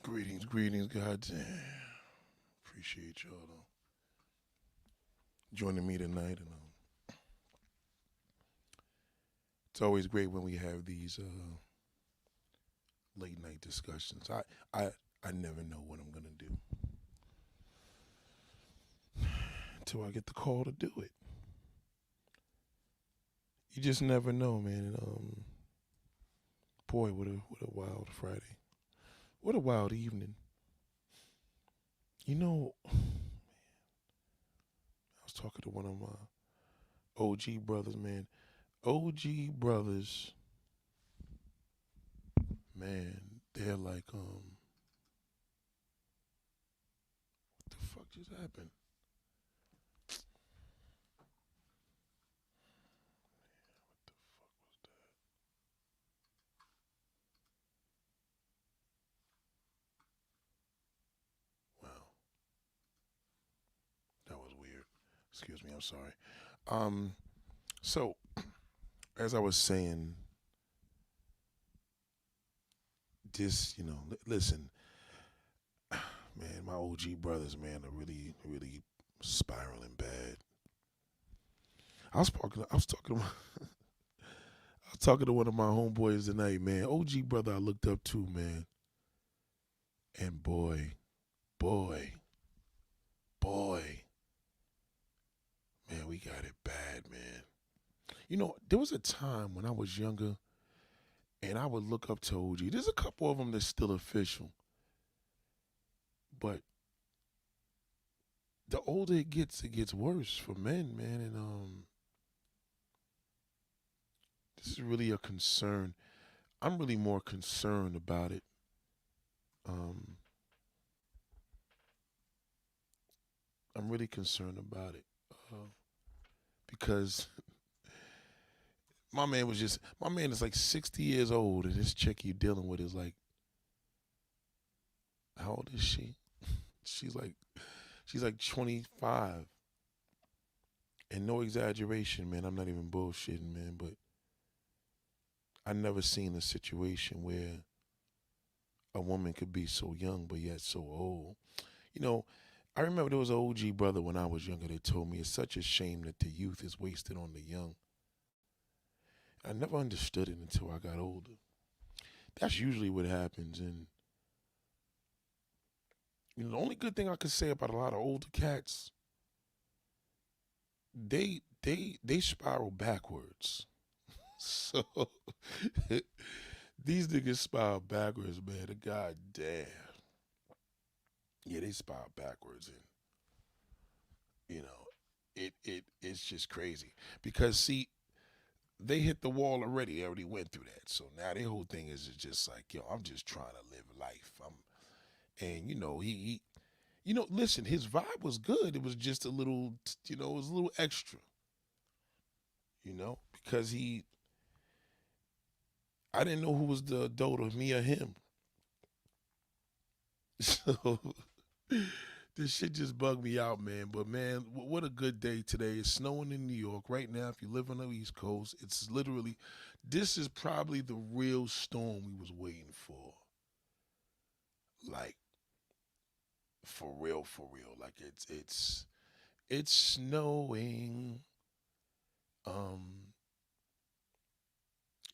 Greetings, goddamn. Appreciate y'all joining me tonight, and it's always great when we have these late night discussions. I never know what I'm gonna do until I get the call to do it. You just never know, man. And, boy, what a wild Friday. What a wild evening. You know, I was talking to one of my OG brothers, man. OG brothers, man, they're like, what the fuck just happened? Wow, that was weird. Excuse me, I'm sorry. So as I was saying, this, listen, man, my OG brothers, man, are really spiraling bad. I was talking to one of my homeboys tonight, man. OG brother I looked up to, man. And boy, boy, man, we got it bad, man. There was a time when I was younger and I would look up to OG. There's a couple of them that's still official. But the older it gets worse for men, man. And this is really a concern. I'm really more concerned about it. Um, I'm really concerned about it because my man is like 60 years old, and this chick you dealing with is like, how old is she? She's like she's like 25, and no exaggeration, man. I'm not even bullshitting, man, but I never seen a situation where a woman could be so young but yet so old. You know, I remember there was an OG brother when I was younger that told me it's such a shame that the youth is wasted on the young. I never understood it until I got older. That's usually what happens, and the only good thing I could say about a lot of older cats, they spiral backwards. So these niggas spiral backwards, man. The goddamn. Yeah, they spiral backwards, and it's just crazy because see, they hit the wall already. They already went through that. So now their whole thing is just like, yo, I'm just trying to live life. And listen, his vibe was good. It was just a little, it was a little extra, because I didn't know who was the adult of me or him. So this shit just bugged me out, man. But man, what a good day today. It's snowing in New York right now. If you live on the East Coast, it's literally, this is probably the real storm we was waiting for. Like, for real, for real. Like it's snowing. Um,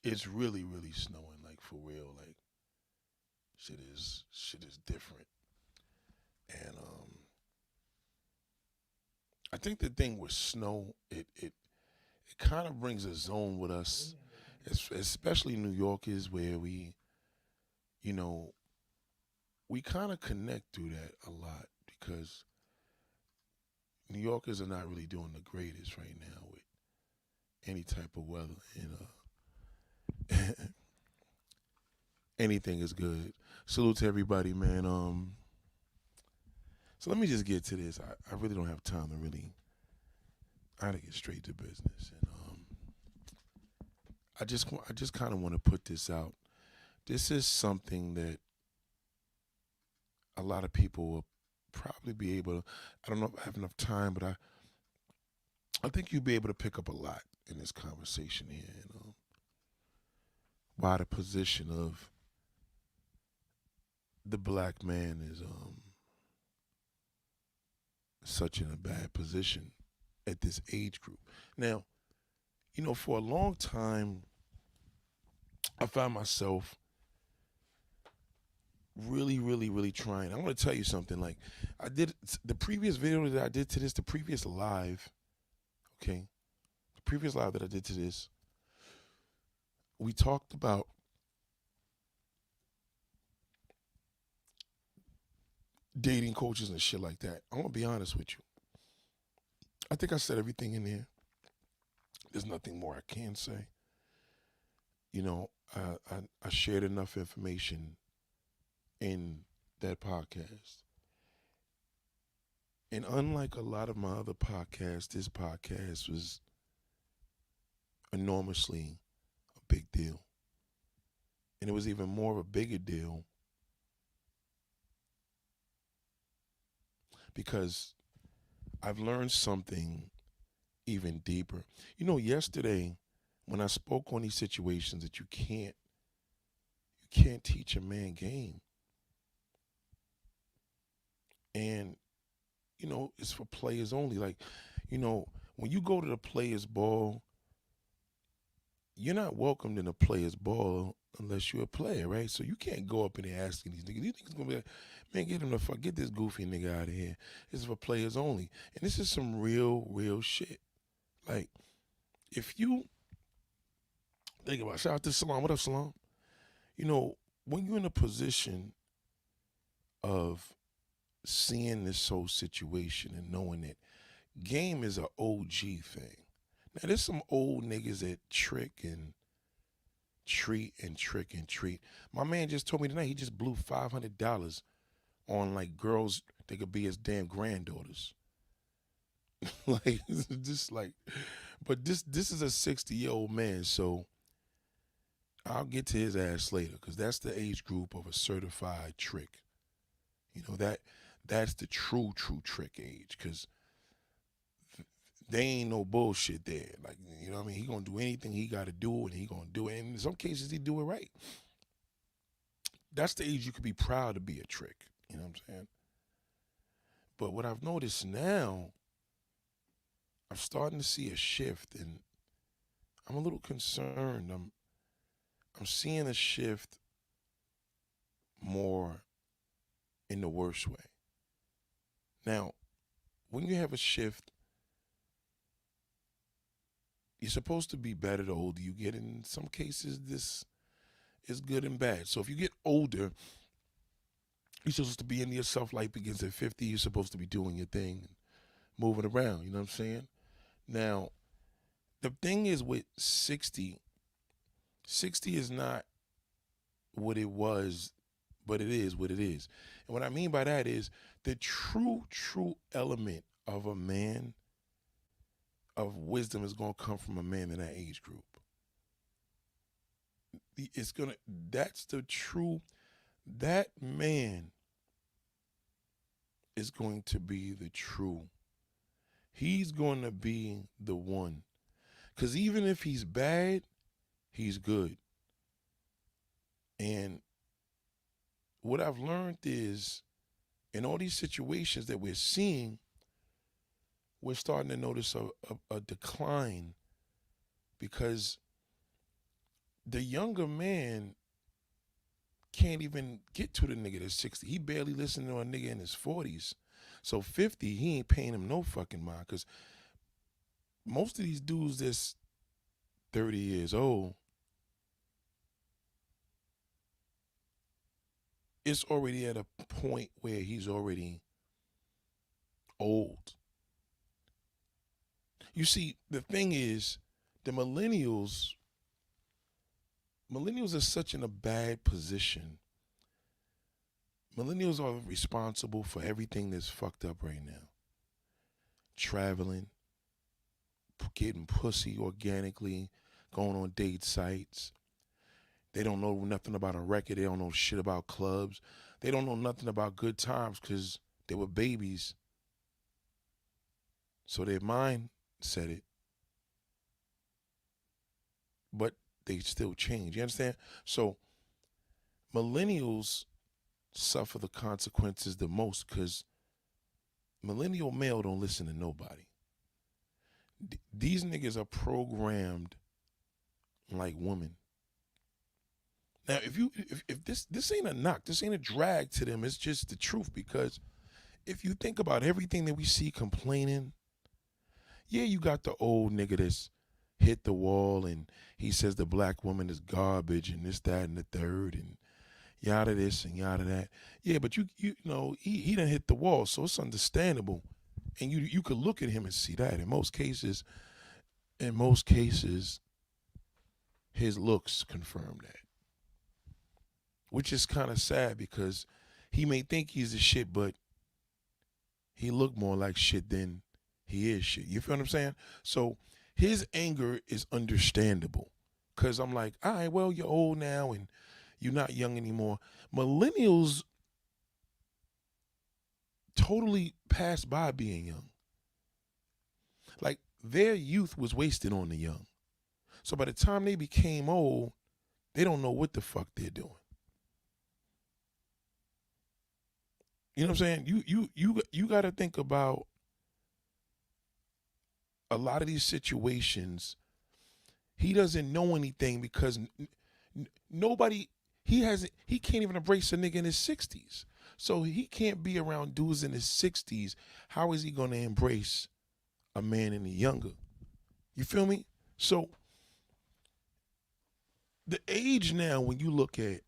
it's really snowing. Like for real. Like shit is different. And I think the thing with snow, it kind of brings a zone with us, especially New Yorkers, where you know, we kind of connect through that a lot because New Yorkers are not really doing the greatest right now with any type of weather. Anything is good. Salute to everybody, man. So let me just get to this. I really don't have time to really. I gotta get straight to business, and I just kind of want to put this out. This is something that a lot of people will probably be able to. I don't know if I have enough time, but I think you'll be able to pick up a lot in this conversation here. Why the position of the black man is such in a bad position at this age group. Now, for a long time, I found myself really, really, really trying. I want to tell you something. Like, I did the previous video that I did to this, the previous live, okay? The previous live that I did to this, we talked about dating coaches and shit like that. I'm going to be honest with you. I think I said everything in there. There's nothing more I can say. I shared enough information in that podcast. And unlike a lot of my other podcasts, this podcast was enormously a big deal. And it was even more of a bigger deal because I've learned something even deeper. Yesterday when I spoke on these situations that you can't teach a man game. And it's for players only. Like, when you go to the players' ball, you're not welcomed in the players' ball unless you're a player, right? So you can't go up in there asking these niggas. These niggas gonna be like, man, get him the fuck, get this goofy nigga out of here. This is for players only. And this is some real, real shit. Like, if you think about it, shout out to Salam. What up, Salam? When you're in a position of seeing this whole situation and knowing that game is an OG thing. Now, there's some old niggas that trick and treat and trick and treat. My man just told me tonight he just blew $500 on like girls that could be his damn granddaughters. Like, just like, but this is a 60-year-old man, so I'll get to his ass later because that's the age group of a certified trick. That's the true trick age because they ain't no bullshit there. Like, what I mean? He gonna do anything he gotta do and he gonna do it. And in some cases he do it right. That's the age you could be proud to be a trick. You know what I'm saying? But what I've noticed now, I'm starting to see a shift and I'm a little concerned. I'm seeing a shift more in the worst way. Now, when you have a shift, you're supposed to be better the older you get. In some cases, this is good and bad. So if you get older, you're supposed to be in your self-life begins at 50. You're supposed to be doing your thing and moving around. You know what I'm saying? Now, the thing is with 60 is not what it was, but it is what it is. And what I mean by that is the true element of a man of wisdom is going to come from a man in that age group. That's the true, that man is going to be the true. He's going to be the one. Because even if he's bad, he's good. And what I've learned is in all these situations that we're seeing, we're starting to notice a decline because the younger man can't even get to the nigga that's 60. He barely listening to a nigga in his 40s. So 50, he ain't paying him no fucking mind because most of these dudes that's 30 years old, it's already at a point where he's already old. You see, the thing is, the millennials are such in a bad position. Millennials are responsible for everything that's fucked up right now. Traveling, getting pussy organically, going on date sites. They don't know nothing about a record. They don't know shit about clubs. They don't know nothing about good times because they were babies. So their mind said it. But they still change. You understand? So millennials suffer the consequences the most because millennial male don't listen to nobody. These niggas are programmed like women. Now, if this ain't a knock, this ain't a drag to them. It's just the truth because if you think about everything that we see complaining, yeah, you got the old nigga that's hit the wall and he says the black woman is garbage and this, that, and the third and yada this and yada that. Yeah, but you know he done hit the wall, so it's understandable, and you could look at him and see that. In most cases, his looks confirm that, which is kind of sad because he may think he's the shit, but he look more like shit than he is shit. You feel what I'm saying? So his anger is understandable because I'm like, all right, well, you're old now and you're not young anymore. Millennials totally passed by being young. Like their youth was wasted on the young. So by the time they became old, they don't know what the fuck they're doing. You know what I'm saying? You got to think about a lot of these situations. He doesn't know anything because nobody he can't even embrace a nigga in his 60s. So he can't be around dudes in his 60s. How is he going to embrace a man in the younger? You feel me? So the age now, when you look at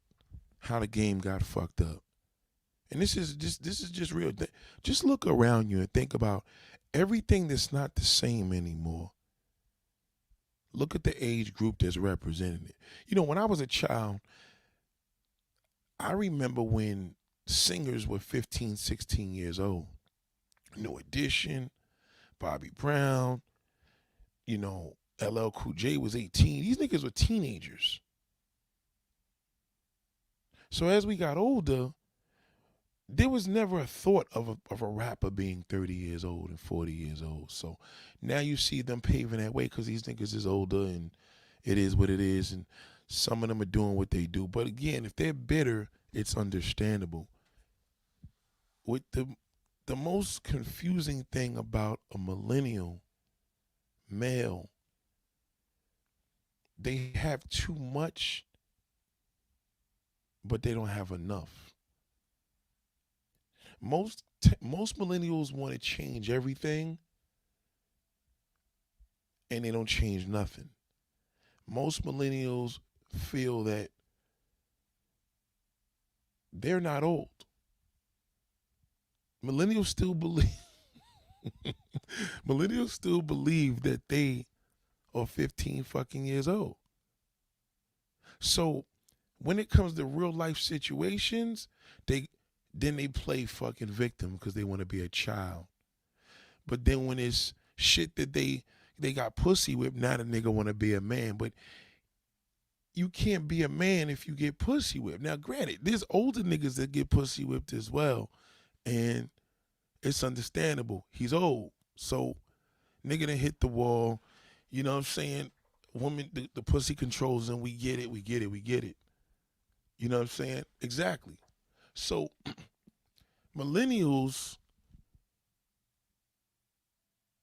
how the game got fucked up, and this is just real. Just look around you and think about everything that's not the same anymore. Look at the age group that's represented. You know, when I was a child, I remember when singers were 15, 16 years old. New Edition, Bobby Brown, you know, LL Cool J was 18. These niggas were teenagers. So as we got older, there was never a thought of a rapper being 30 years old and 40 years old. So now you see them paving that way because these niggas is older and it is what it is. And some of them are doing what they do. But again, if they're bitter, it's understandable. With the most confusing thing about a millennial male, they have too much, but they don't have enough. Most millennials want to change everything, and they don't change nothing. Most millennials feel that they're not old. Millennials still believe millennials still believe that they are 15 fucking years old. So when it comes to real life situations, they play fucking victim because they want to be a child. But then when it's shit that they got pussy whipped, now the nigga want to be a man. But you can't be a man if you get pussy whipped. Now, granted, there's older niggas that get pussy whipped as well, and it's understandable. He's old, so nigga done hit the wall. You know what I'm saying? Woman, the pussy controls him. We get it. We get it. We get it. You know what I'm saying? Exactly. So millennials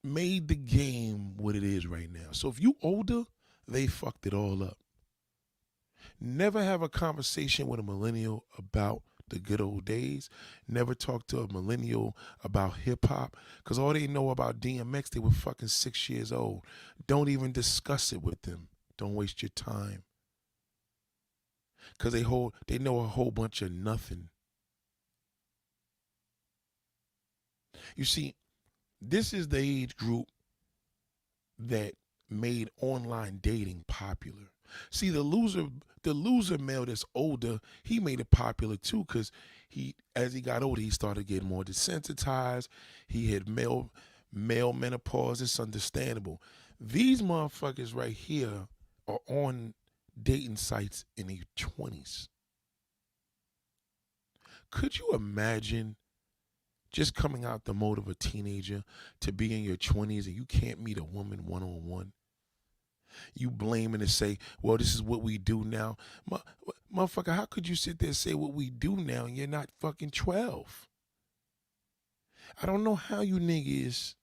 made the game what it is right now. So if you older, they fucked it all up. Never have a conversation with a millennial about the good old days. Never talk to a millennial about hip hop because all they know about DMX, they were fucking 6 years old. Don't even discuss it with them. Don't waste your time. Because they know a whole bunch of nothing. You see, this is the age group that made online dating popular. See, the loser male that's older, he made it popular too because as he got older, he started getting more desensitized. He had male menopause. It's understandable. These motherfuckers right here are on dating sites in their 20s. Could you imagine just coming out the mode of a teenager to be in your 20s and you can't meet a woman one-on-one? You blaming and say, well, this is what we do now. Motherfucker, how could you sit there and say what we do now and you're not fucking 12? I don't know how you niggas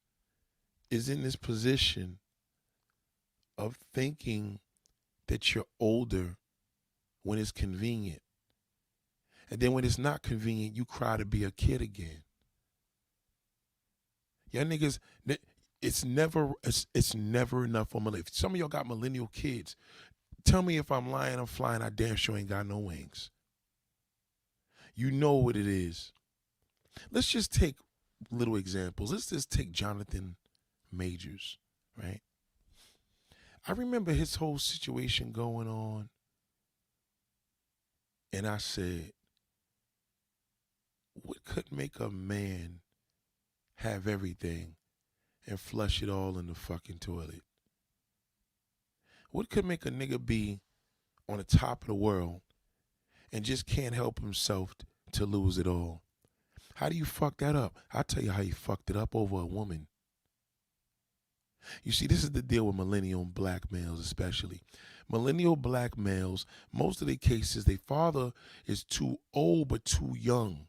is in this position of thinking that you're older when it's convenient. And then when it's not convenient, you cry to be a kid again. Y'all niggas, it's never enough for millennials. If some of y'all got millennial kids, tell me if I'm lying, I'm flying, I damn sure ain't got no wings. You know what it is. Let's just take little examples. Let's just take Jonathan Majors, right? I remember his whole situation going on, and I said, what could make a man have everything and flush it all in the fucking toilet? What could make a nigga be on the top of the world and just can't help himself to lose it all? How do you fuck that up? I'll tell you how you fucked it up: over a woman. You see, this is the deal with millennial black males, especially. Millennial black males, most of the cases, their father is too old but too young.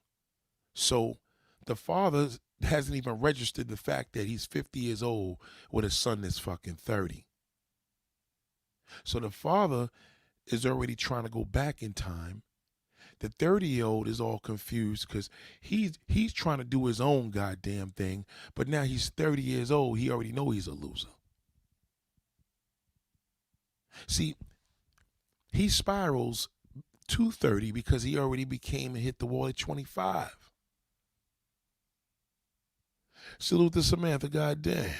So the father hasn't even registered the fact that he's 50 years old with a son that's fucking 30. So the father is already trying to go back in time. The 30-year-old is all confused because he's trying to do his own goddamn thing, but now he's 30 years old. He already know he's a loser. See, he spirals to 30 because he already became and hit the wall at 25. Salute to Samantha, goddamn.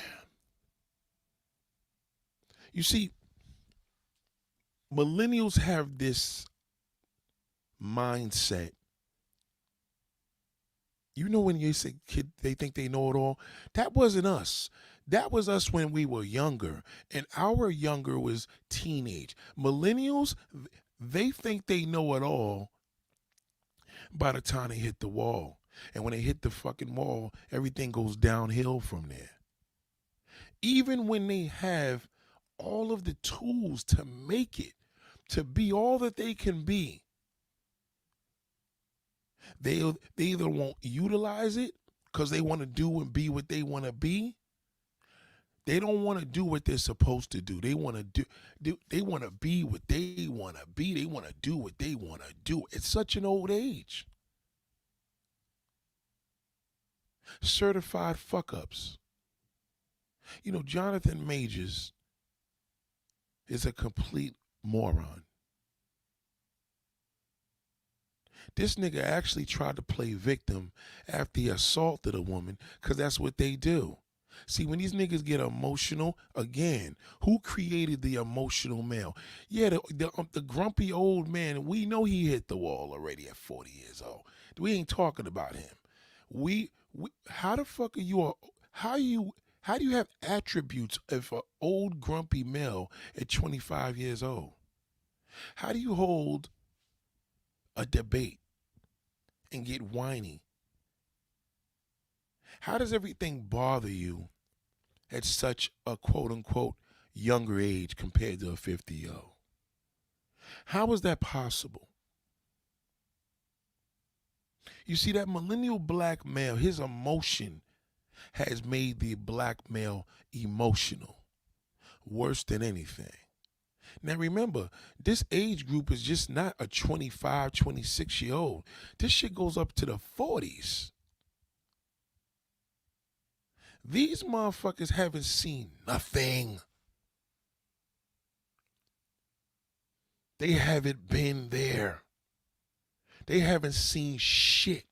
You see, millennials have this mindset. You know when you say kid, they think they know it all? That wasn't us. That was us when we were younger, and our younger was teenage. Millennials, they think they know it all by the time they hit the wall. And when they hit the fucking wall, everything goes downhill from there. Even when they have all of the tools to make it, to be all that they can be, they either won't utilize it because they want to do and be what they want to be. They don't want to do what they're supposed to do. They want to do they want to be what they want to be. They want to do what they want to do. It's such an old age. Certified fuck-ups. You know, Jonathan Majors is a complete moron. This nigga actually tried to play victim after he assaulted a woman, because that's what they do. See, when these niggas get emotional, again, who created the emotional male? Yeah, the grumpy old man, we know he hit the wall already at 40 years old. We ain't talking about him. How the fuck are you, how do you have attributes of an old grumpy male at 25 years old? How do you hold a debate and get whiny? How does everything bother you at such a quote-unquote younger age compared to a 50-year-old? How is that possible? You see, that millennial black male, his emotion has made the black male emotional worse than anything. Now remember, this age group is just not a 25, 26-year-old. This shit goes up to the 40s. These motherfuckers haven't seen nothing. They haven't been there. They haven't seen shit.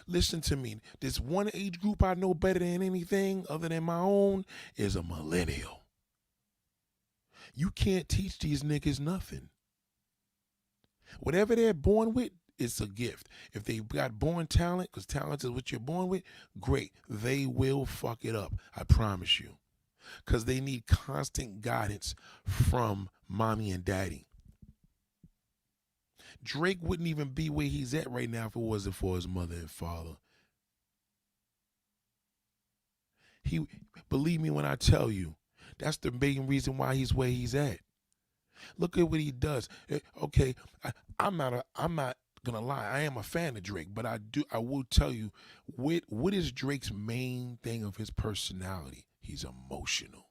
Listen to me. This one age group I know better than anything other than my own is a millennial. You can't teach these niggas nothing. Whatever they're born with, it's a gift. If they got born talent, because talent is what you're born with, great. They will fuck it up. I promise you. Because they need constant guidance from mommy and daddy. Drake wouldn't even be where he's at right now if it wasn't for his mother and father. Believe me when I tell you, That's the main reason why he's where he's at. Look at what he does. Okay, I'm not gonna lie. I am a fan of Drake, but I will tell you what is Drake's main thing of his personality? He's emotional.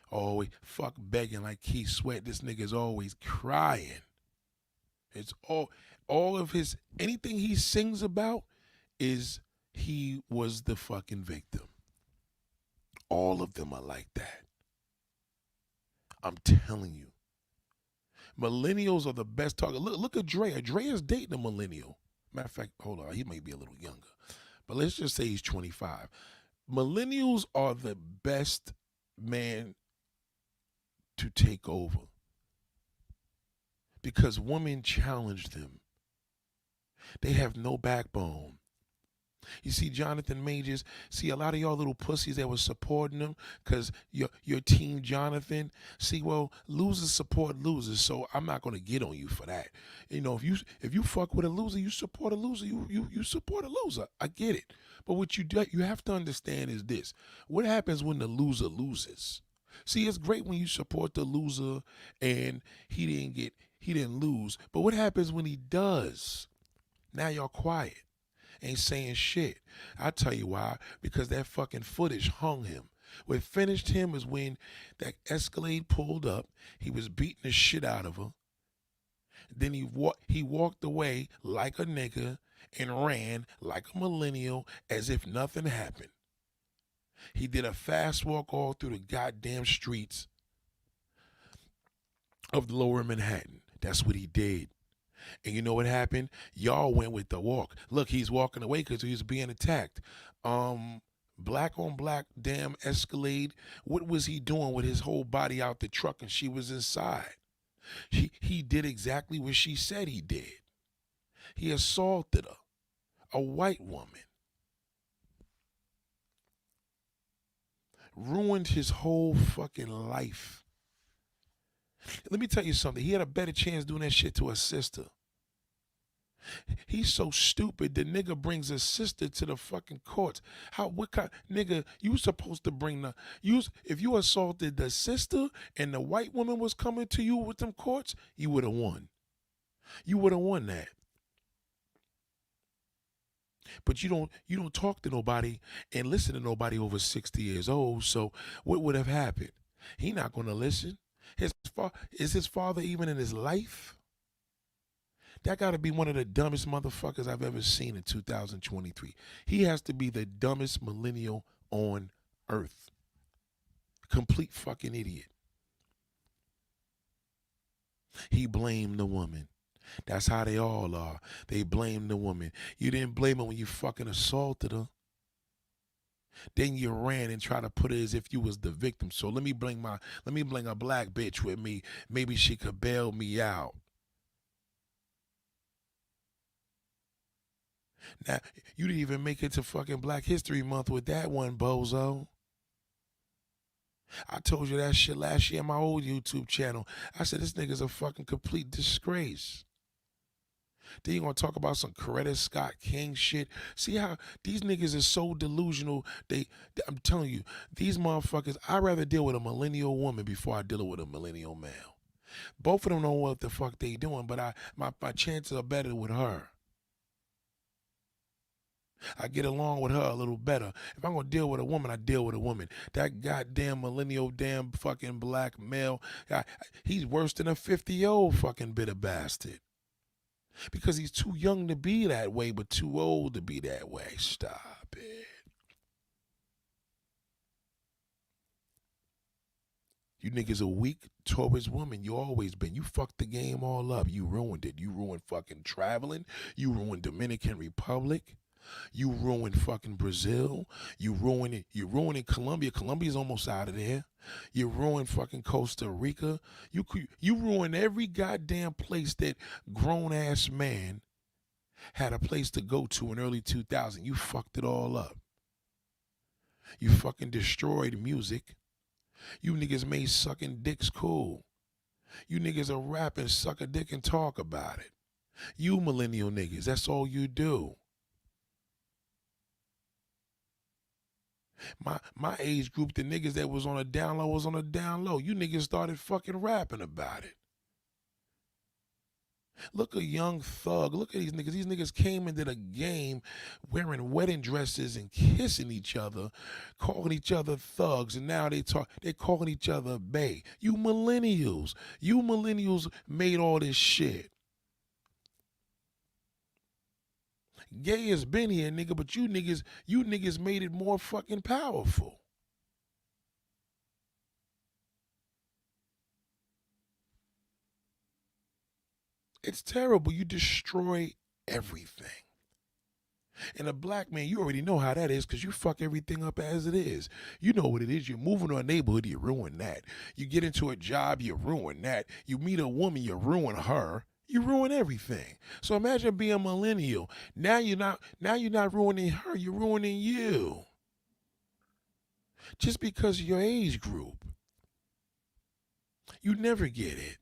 Always fuck begging like Keith Sweat. This nigga's always crying. It's all of his anything he sings about is he was the fucking victim. All of them are like that. I'm telling you. Millennials are the best target. Look at Dre. Dre is dating a millennial. Matter of fact, hold on, he may be a little younger. But let's just say he's 25. Millennials are the best man to take over because women challenge them. They have no backbone. You see Jonathan Majors, see a lot of y'all little pussies that was supporting him because your team Jonathan, see, well, losers support losers, so I'm not going to get on you for that. You know, if you fuck with a loser, you support a loser, you support a loser. I get it. But what you have to understand is this. What happens when the loser loses? See, it's great when you support the loser and he didn't lose. But what happens when he does? Now y'all quiet. Ain't saying shit. I tell you why. Because that fucking footage hung him. What finished him is when that Escalade pulled up. He was beating the shit out of her. Then he walked away like a nigga and ran like a millennial as if nothing happened. He did a fast walk all through the goddamn streets of lower Manhattan. That's what he did. And you know what happened? Y'all went with the walk. Look, he's walking away because he was being attacked. Black on black damn Escalade. What was he doing with his whole body out the truck and she was inside? He did exactly what she said he did. He assaulted her, a white woman. Ruined his whole fucking life. Let me tell you something. He had a better chance doing that shit to a sister. He's so stupid. The nigga brings his sister to the fucking courts. What kind, nigga? You supposed to bring if you assaulted the sister and the white woman was coming to you with them courts, you would have won. You would have won that. But you don't talk to nobody and listen to nobody over 60 years old. So what would have happened? He not gonna listen. Is his father even in his life? That got to be one of the dumbest motherfuckers I've ever seen in 2023. He has to be the dumbest millennial on earth. Complete fucking idiot. He blamed the woman. That's how they all are. They blame the woman. You didn't blame her when you fucking assaulted her. Then you ran and tried to put it as if you was the victim. So let me bring a black bitch with me. Maybe she could bail me out. Now, you didn't even make it to fucking Black History Month with that one, bozo. I told you that shit last year on my old YouTube channel. I said, this nigga's a fucking complete disgrace. Then you gonna talk about some Coretta Scott King shit. See how these niggas is so delusional. I'm telling you, these motherfuckers, I'd rather deal with a millennial woman before I deal with a millennial male. Both of them know what the fuck they doing, but my chances are better with her. I get along with her a little better. If I'm going to deal with a woman, I deal with a woman. That goddamn millennial damn fucking black male, he's worse than a 50-year-old fucking bitter bastard. Because he's too young to be that way, but too old to be that way. Stop it. You niggas are weak towards women. You always been. You fucked the game all up. You ruined it. You ruined fucking traveling. You ruined Dominican Republic. You ruined fucking Brazil. You ruined it. You ruined Colombia. Colombia's almost out of there. You ruined fucking Costa Rica. You ruined every goddamn place that grown ass man had a place to go to in early 2000. You fucked it all up. You fucking destroyed music. You niggas made sucking dicks cool. You niggas are rapping, suck a dick and talk about it. You millennial niggas, that's all you do. My age group, the niggas that was on a down low was on a down low. You niggas started fucking rapping about it. Look a Young Thug. Look at these niggas. These niggas came into the game wearing wedding dresses and kissing each other, calling each other thugs, and now they calling each other bae. You millennials. You millennials made all this shit. Gay has been here, nigga, but you niggas made it more fucking powerful. It's terrible. You destroy everything. And a black man, you already know how that is because you fuck everything up as it is. You know what it is. You're moving to a neighborhood, you ruin that. You get into a job, you ruin that. You meet a woman, you ruin her. You ruin everything. So imagine being a millennial. Now you're not ruining her, you're ruining you. Just because of your age group. You never get it.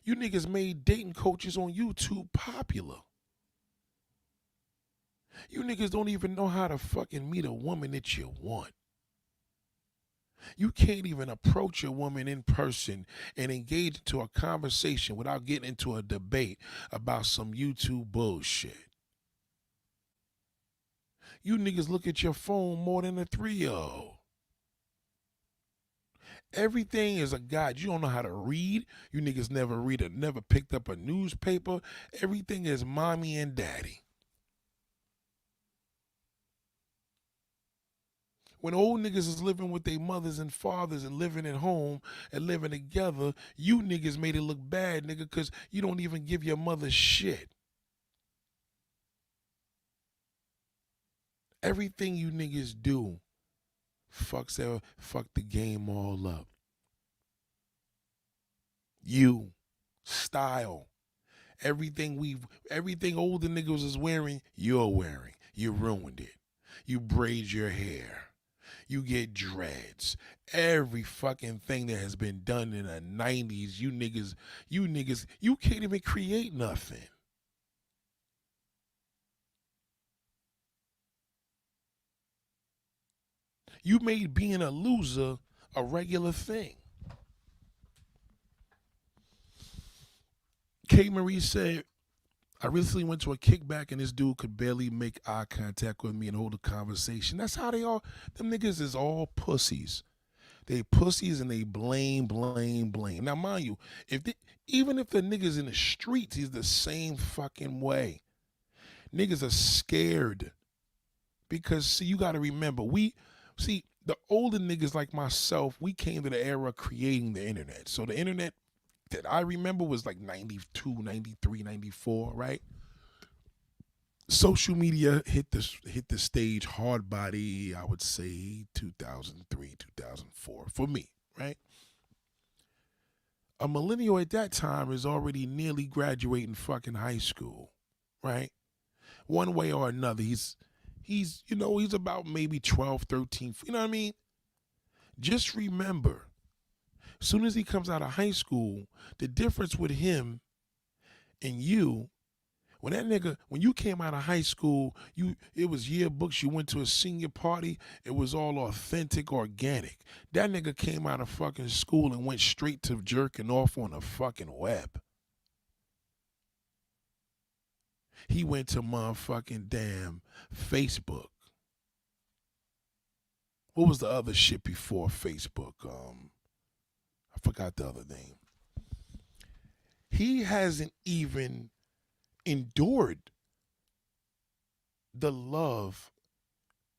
You niggas made dating coaches on YouTube popular. You niggas don't even know how to fucking meet a woman that you want. You can't even approach a woman in person and engage into a conversation without getting into a debate about some YouTube bullshit. You niggas look at your phone more than a 3-year-old. Everything is a guide. You don't know how to read. You niggas never picked up a newspaper. Everything is mommy and daddy. When old niggas is living with their mothers and fathers and living at home and living together, you niggas made it look bad, nigga, because you don't even give your mother shit. Everything you niggas do fuck the game all up. You, style, everything older niggas is wearing, you're wearing. You ruined it. You braid your hair. You get dreads. Every fucking thing that has been done in the 90s, you niggas, you can't even create nothing. You made being a loser a regular thing. K. Marie said, I recently went to a kickback and this dude could barely make eye contact with me and hold a conversation. That's how they are. Them niggas is all pussies. They pussies and they blame. Now, mind you, even if the niggas in the streets, he's the same fucking way. Niggas are scared because, see, you got to remember, the older niggas like myself, we came to the era of creating the internet. So the internet that I remember was like 92, 93, 94, right? Social media hit the stage hard body, I would say 2003, 2004 for me, right? A millennial at that time is already nearly graduating fucking high school, right? One way or another, he's about maybe 12, 13, you know what I mean? Just remember, as soon as he comes out of high school, the difference with him and you, when you came out of high school, it was yearbooks, you went to a senior party, it was all authentic, organic. That nigga came out of fucking school and went straight to jerking off on the fucking web. He went to motherfucking damn Facebook. What was the other shit before Facebook? I forgot the other name. He hasn't even endured the love,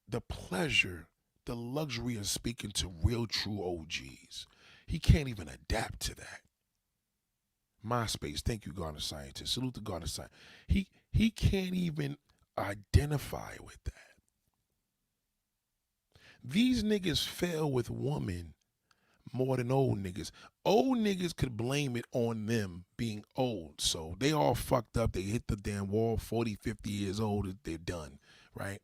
the pleasure, the luxury of speaking to real true OGs. He can't even adapt to that. MySpace, thank you, Garner Scientist. Salute to Garner Scientist. He can't even identify with that. These niggas fail with women more than old niggas. Old niggas could blame it on them being old. So they all fucked up. They hit the damn wall, 40, 50 years old, they're done, right?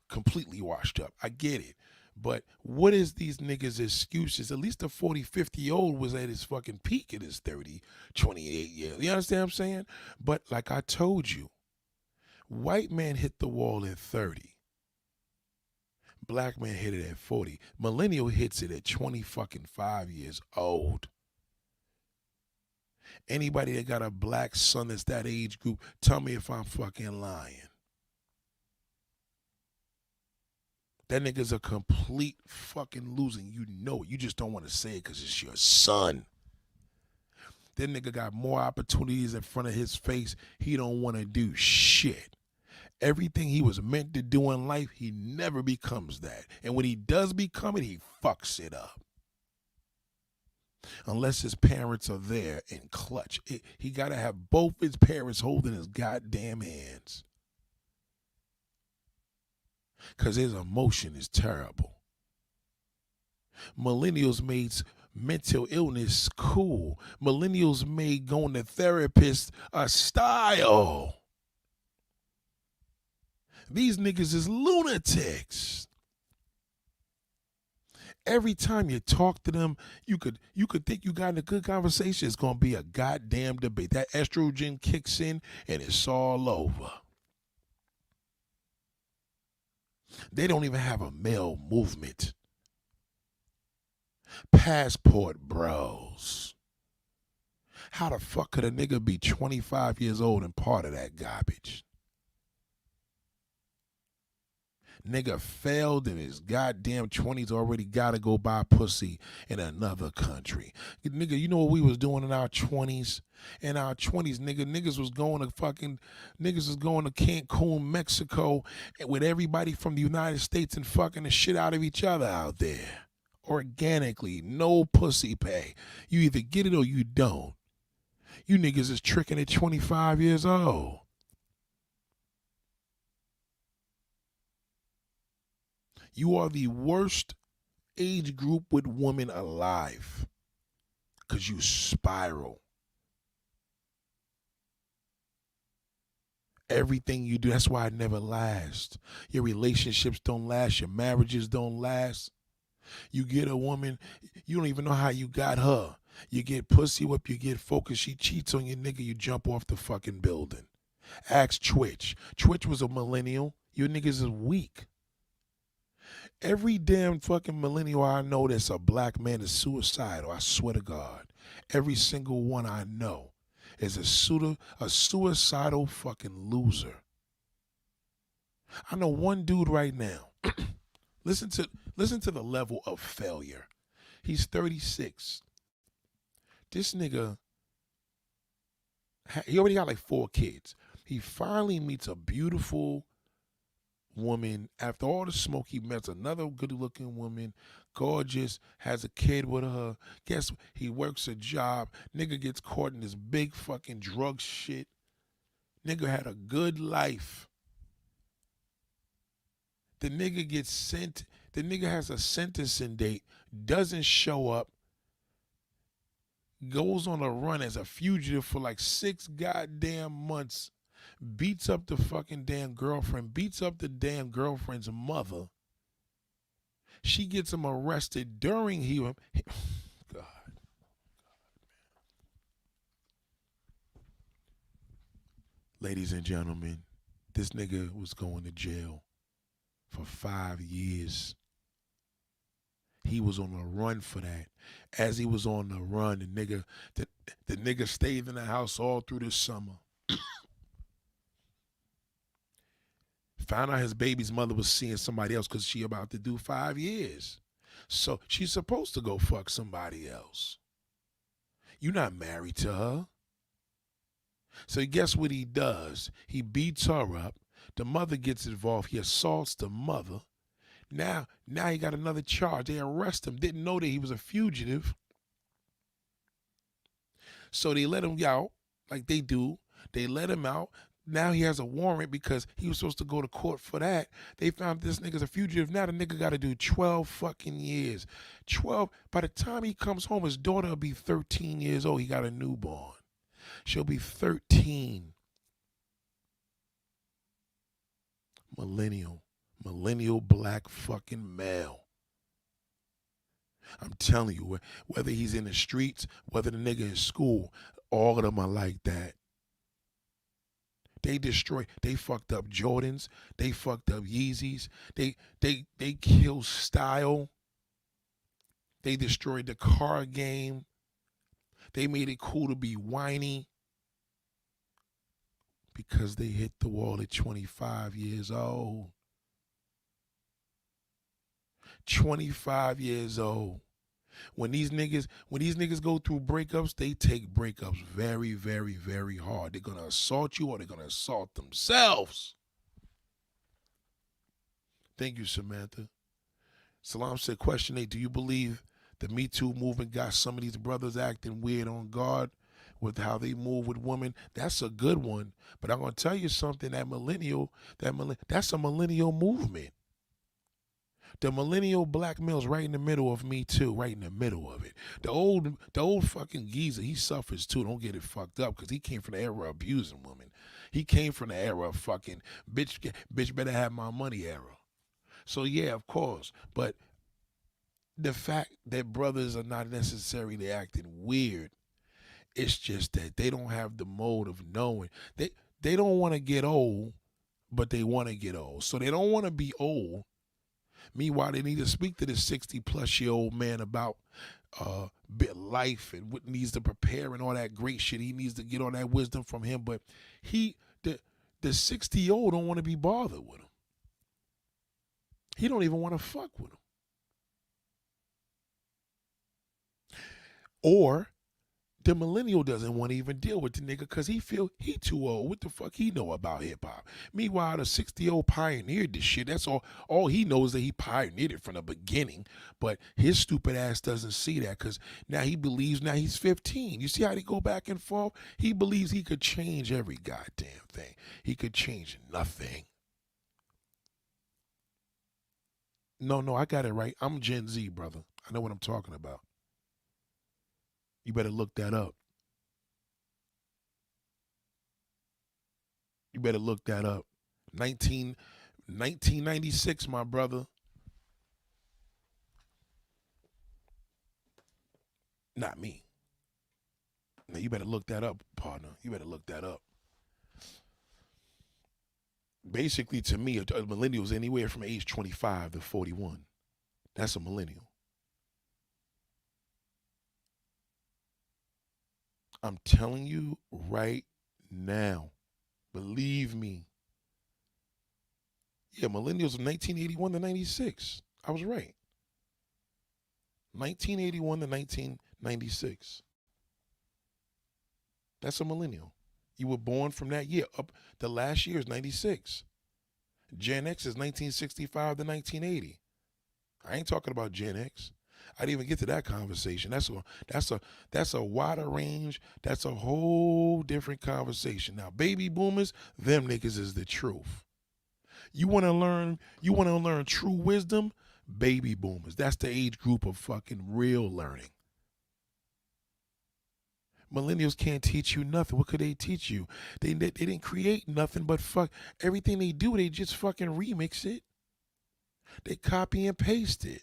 Completely washed up. I get it. But what is these niggas' excuses? At least the 40, 50-year-old was at his fucking peak at his 30, 28 years. You understand what I'm saying? But like I told you, white man hit the wall at 30. Black man hit it at 40. Millennial hits it at 25 years old. Anybody that got a black son that's that age group, tell me if I'm fucking lying. That nigga's a complete fucking loser. You know it. You just don't want to say it because it's your son. That nigga got more opportunities in front of his face. He don't want to do shit. Everything he was meant to do in life, he never becomes that. And when he does become it, he fucks it up. Unless his parents are there in clutch. He got to have both his parents holding his goddamn hands. Because his emotion is terrible. Millennials made mental illness cool. Millennials made going to therapists a style. These niggas is lunatics. Every time you talk to them, you could think you got in a good conversation. It's gonna be a goddamn debate. That estrogen kicks in and it's all over. They don't even have a male movement. Passport bros. How the fuck could a nigga be 25 years old and part of that garbage? Nigga failed in his goddamn 20s, already gotta go buy pussy in another country. Nigga, you know what we was doing in our 20s? In our 20s, niggas was going to Cancun, Mexico, with everybody from the United States and fucking the shit out of each other out there. Organically, no pussy pay. You either get it or you don't. You niggas is tricking at 25 years old. You are the worst age group with women alive. Because you spiral. Everything you do, that's why it never lasts. Your relationships don't last. Your marriages don't last. You get a woman, you don't even know how you got her. You get pussy whipped, you get focused, she cheats on your nigga, you jump off the fucking building. Ask Twitch. Twitch was a millennial. You niggas is weak. Every damn fucking millennial I know that's a black man is suicidal. I swear to God. Every single one I know is a suicidal fucking loser. I know one dude right now. Listen to the level of failure. He's 36. This nigga, he already got like 4 kids. He finally meets a beautiful woman. After all the smoke, he meets another good-looking woman, gorgeous, has a kid with her. Guess what? He works a job. Nigga gets caught in this big fucking drug shit. Nigga had a good life. The nigga gets sent. The nigga has a sentencing date, doesn't show up, goes on a run as a fugitive for like 6 goddamn months, beats up the fucking damn girlfriend, beats up the damn girlfriend's mother. She gets him arrested during God. Ladies and gentlemen, this nigga was going to jail for 5 years. He was on a run for that. As he was on the run, the nigga stayed in the house all through the summer. Found out his baby's mother was seeing somebody else because she about to do 5 years. So she's supposed to go fuck somebody else. You're not married to her. So guess what he does? He beats her up. The mother gets involved. He assaults the mother. Now he got another charge. They arrest him. Didn't know that he was a fugitive. So they let him out like they do. They let him out. Now he has a warrant because he was supposed to go to court for that. They found this nigga's a fugitive. Now the nigga got to do 12 fucking years. 12. By the time he comes home, his daughter will be 13 years old. He got a newborn. She'll be 13. Millennial black fucking male. I'm telling you, whether he's in the streets, whether the nigga in school, all of them are like that. They fucked up Jordans. They fucked up Yeezys. They killed style. They destroyed the car game. They made it cool to be whiny because they hit the wall at 25 years old. 25 years old. When these niggas go through breakups, they take breakups very, very, very hard. They're gonna assault you or they're gonna assault themselves. Thank you, Samantha. Salam said, question 8, do you believe the Me Too movement got some of these brothers acting weird on guard with how they move with women? That's a good one. But I'm gonna tell you something, that's a millennial movement. The millennial black male's right in the middle of Me Too, right in the middle of it. The old fucking geezer, he suffers too. Don't get it fucked up, because he came from the era of abusing women. He came from the era of fucking bitch better have my money era. So yeah, of course. But the fact that brothers are not necessarily acting weird, it's just that they don't have the mode of knowing. They don't want to get old, but they want to get old. So they don't want to be old. Meanwhile, they need to speak to this 60-plus-year-old man about life and what needs to prepare and all that great shit. He needs to get all that wisdom from him. But the 60-year-old don't want to be bothered with him. He don't even want to fuck with him. Or the millennial doesn't want to even deal with the nigga because he feel he too old. What the fuck he know about hip-hop? Meanwhile, the 60-year-old pioneered this shit. That's all he knows, that he pioneered it from the beginning. But his stupid ass doesn't see that, because now he believes, now he's 15. You see how they go back and forth? He believes he could change every goddamn thing. He could change nothing. No, I got it right. I'm Gen Z, brother. I know what I'm talking about. You better look that up. You better look that up. 1996, my brother. Not me. Now, you better look that up, partner. You better look that up. Basically, to me, a millennial is anywhere from age 25 to 41. That's a millennial. I'm telling you right now. Believe me. Yeah, millennials from 1981 to 96. I was right. 1981 to 1996. That's a millennial. You were born from that year. Up the last year is 96. Gen X is 1965 to 1980. I ain't talking about Gen X. I didn't even get to that conversation. That's a wider range. That's a whole different conversation. Now, baby boomers, them niggas is the truth. You want to learn true wisdom? Baby boomers. That's the age group of fucking real learning. Millennials can't teach you nothing. What could they teach you? They didn't create nothing but fuck. Everything they do, they just fucking remix it. They copy and paste it.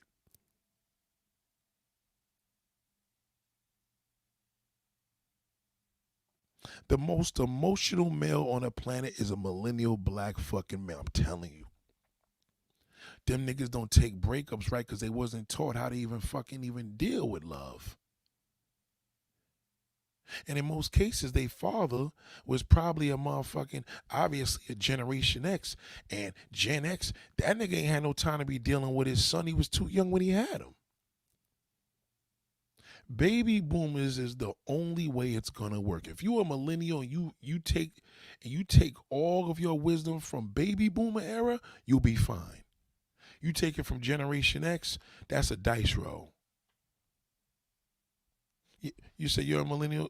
The most emotional male on the planet is a millennial black fucking male. I'm telling you. Them niggas don't take breakups right because they wasn't taught how to even deal with love. And in most cases, their father was probably a motherfucking, obviously a Generation X. And Gen X, that nigga ain't had no time to be dealing with his son. He was too young when he had him. Baby boomers is the only way it's gonna work. If you're a millennial and you take all of your wisdom from baby boomer era, you'll be fine. You take it from Generation X, that's a dice roll. You say you're a millennial,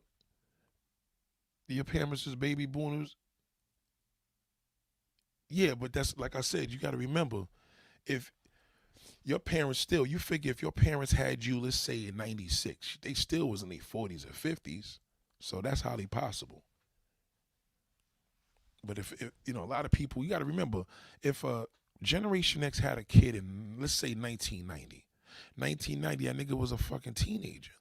your parents is baby boomers. Yeah, but that's like I said, you gotta remember, if your parents still, you figure if your parents had you, let's say in 96, they still was in their 40s or 50s. So that's highly possible. But if a lot of people, you got to remember, if Generation X had a kid in, let's say 1990, that nigga was a fucking teenager.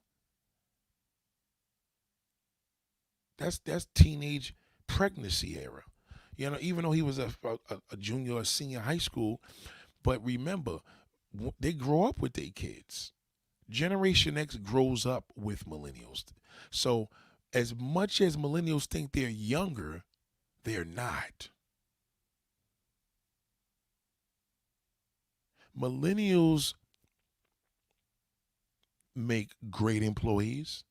That's teenage pregnancy era. You know, even though he was a junior or senior high school, but remember, they grow up with their kids. Generation X grows up with millennials. So, as much as millennials think they're younger, they're not. Millennials make great employees.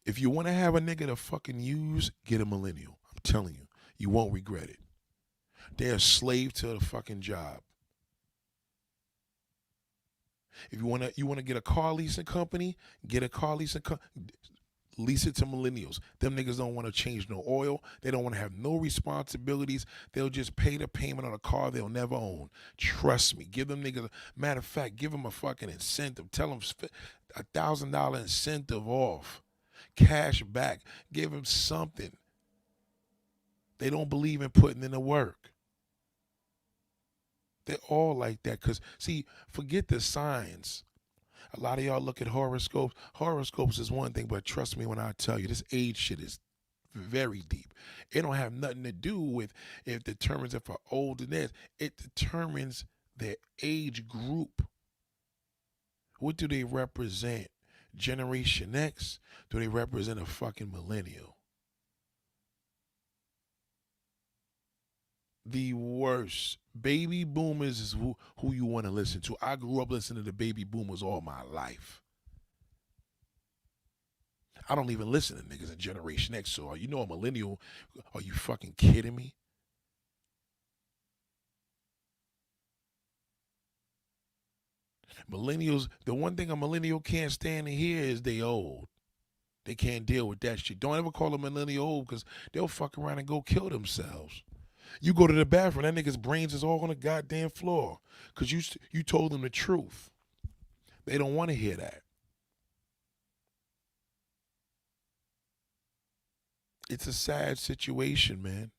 If you want to have a nigga to fucking use, get a millennial. I'm telling you, you won't regret it. They're a slave to the fucking job. If you wanna get a car leasing company, get a car leasing lease it to millennials. Them niggas don't want to change no oil. They don't want to have no responsibilities. They'll just pay the payment on a car they'll never own. Trust me. Give them niggas. Matter of fact, give them a fucking incentive. Tell them $1,000 incentive off, cash back. Give them something. They don't believe in putting in the work. They're all like that. Cause see, forget the signs. A lot of y'all look at horoscopes. Horoscopes is one thing, but trust me when I tell you, this age shit is very deep. It don't have nothing to do with it determines if are old and this. It determines their age group. What do they represent? Generation X? Do they represent a fucking millennial? The worst. Baby boomers is who you want to listen to. I grew up listening to baby boomers all my life. I don't even listen to niggas in Generation X. So you know a millennial? Are you fucking kidding me? Millennials, the one thing a millennial can't stand to hear is they old. They can't deal with that shit. Don't ever call a millennial old because they'll fuck around and go kill themselves. You go to the bathroom, that nigga's brains is all on the goddamn floor because you told them the truth. They don't want to hear that. It's a sad situation, man.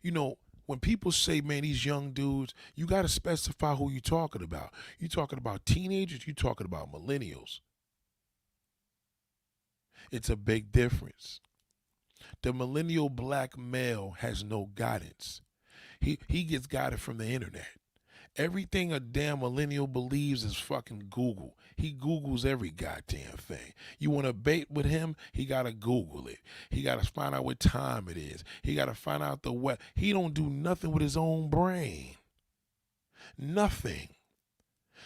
You know, when people say, man, these young dudes, you got to specify who you talking about. You talking about teenagers, you talking about millennials. It's a big difference. The millennial black male has no guidance. He gets guided from the internet. Everything a damn millennial believes is fucking Google. He Googles every goddamn thing. You want to bait with him? He gotta Google it. He gotta find out what time it is. He gotta find out the what. He don't do nothing with his own brain. Nothing.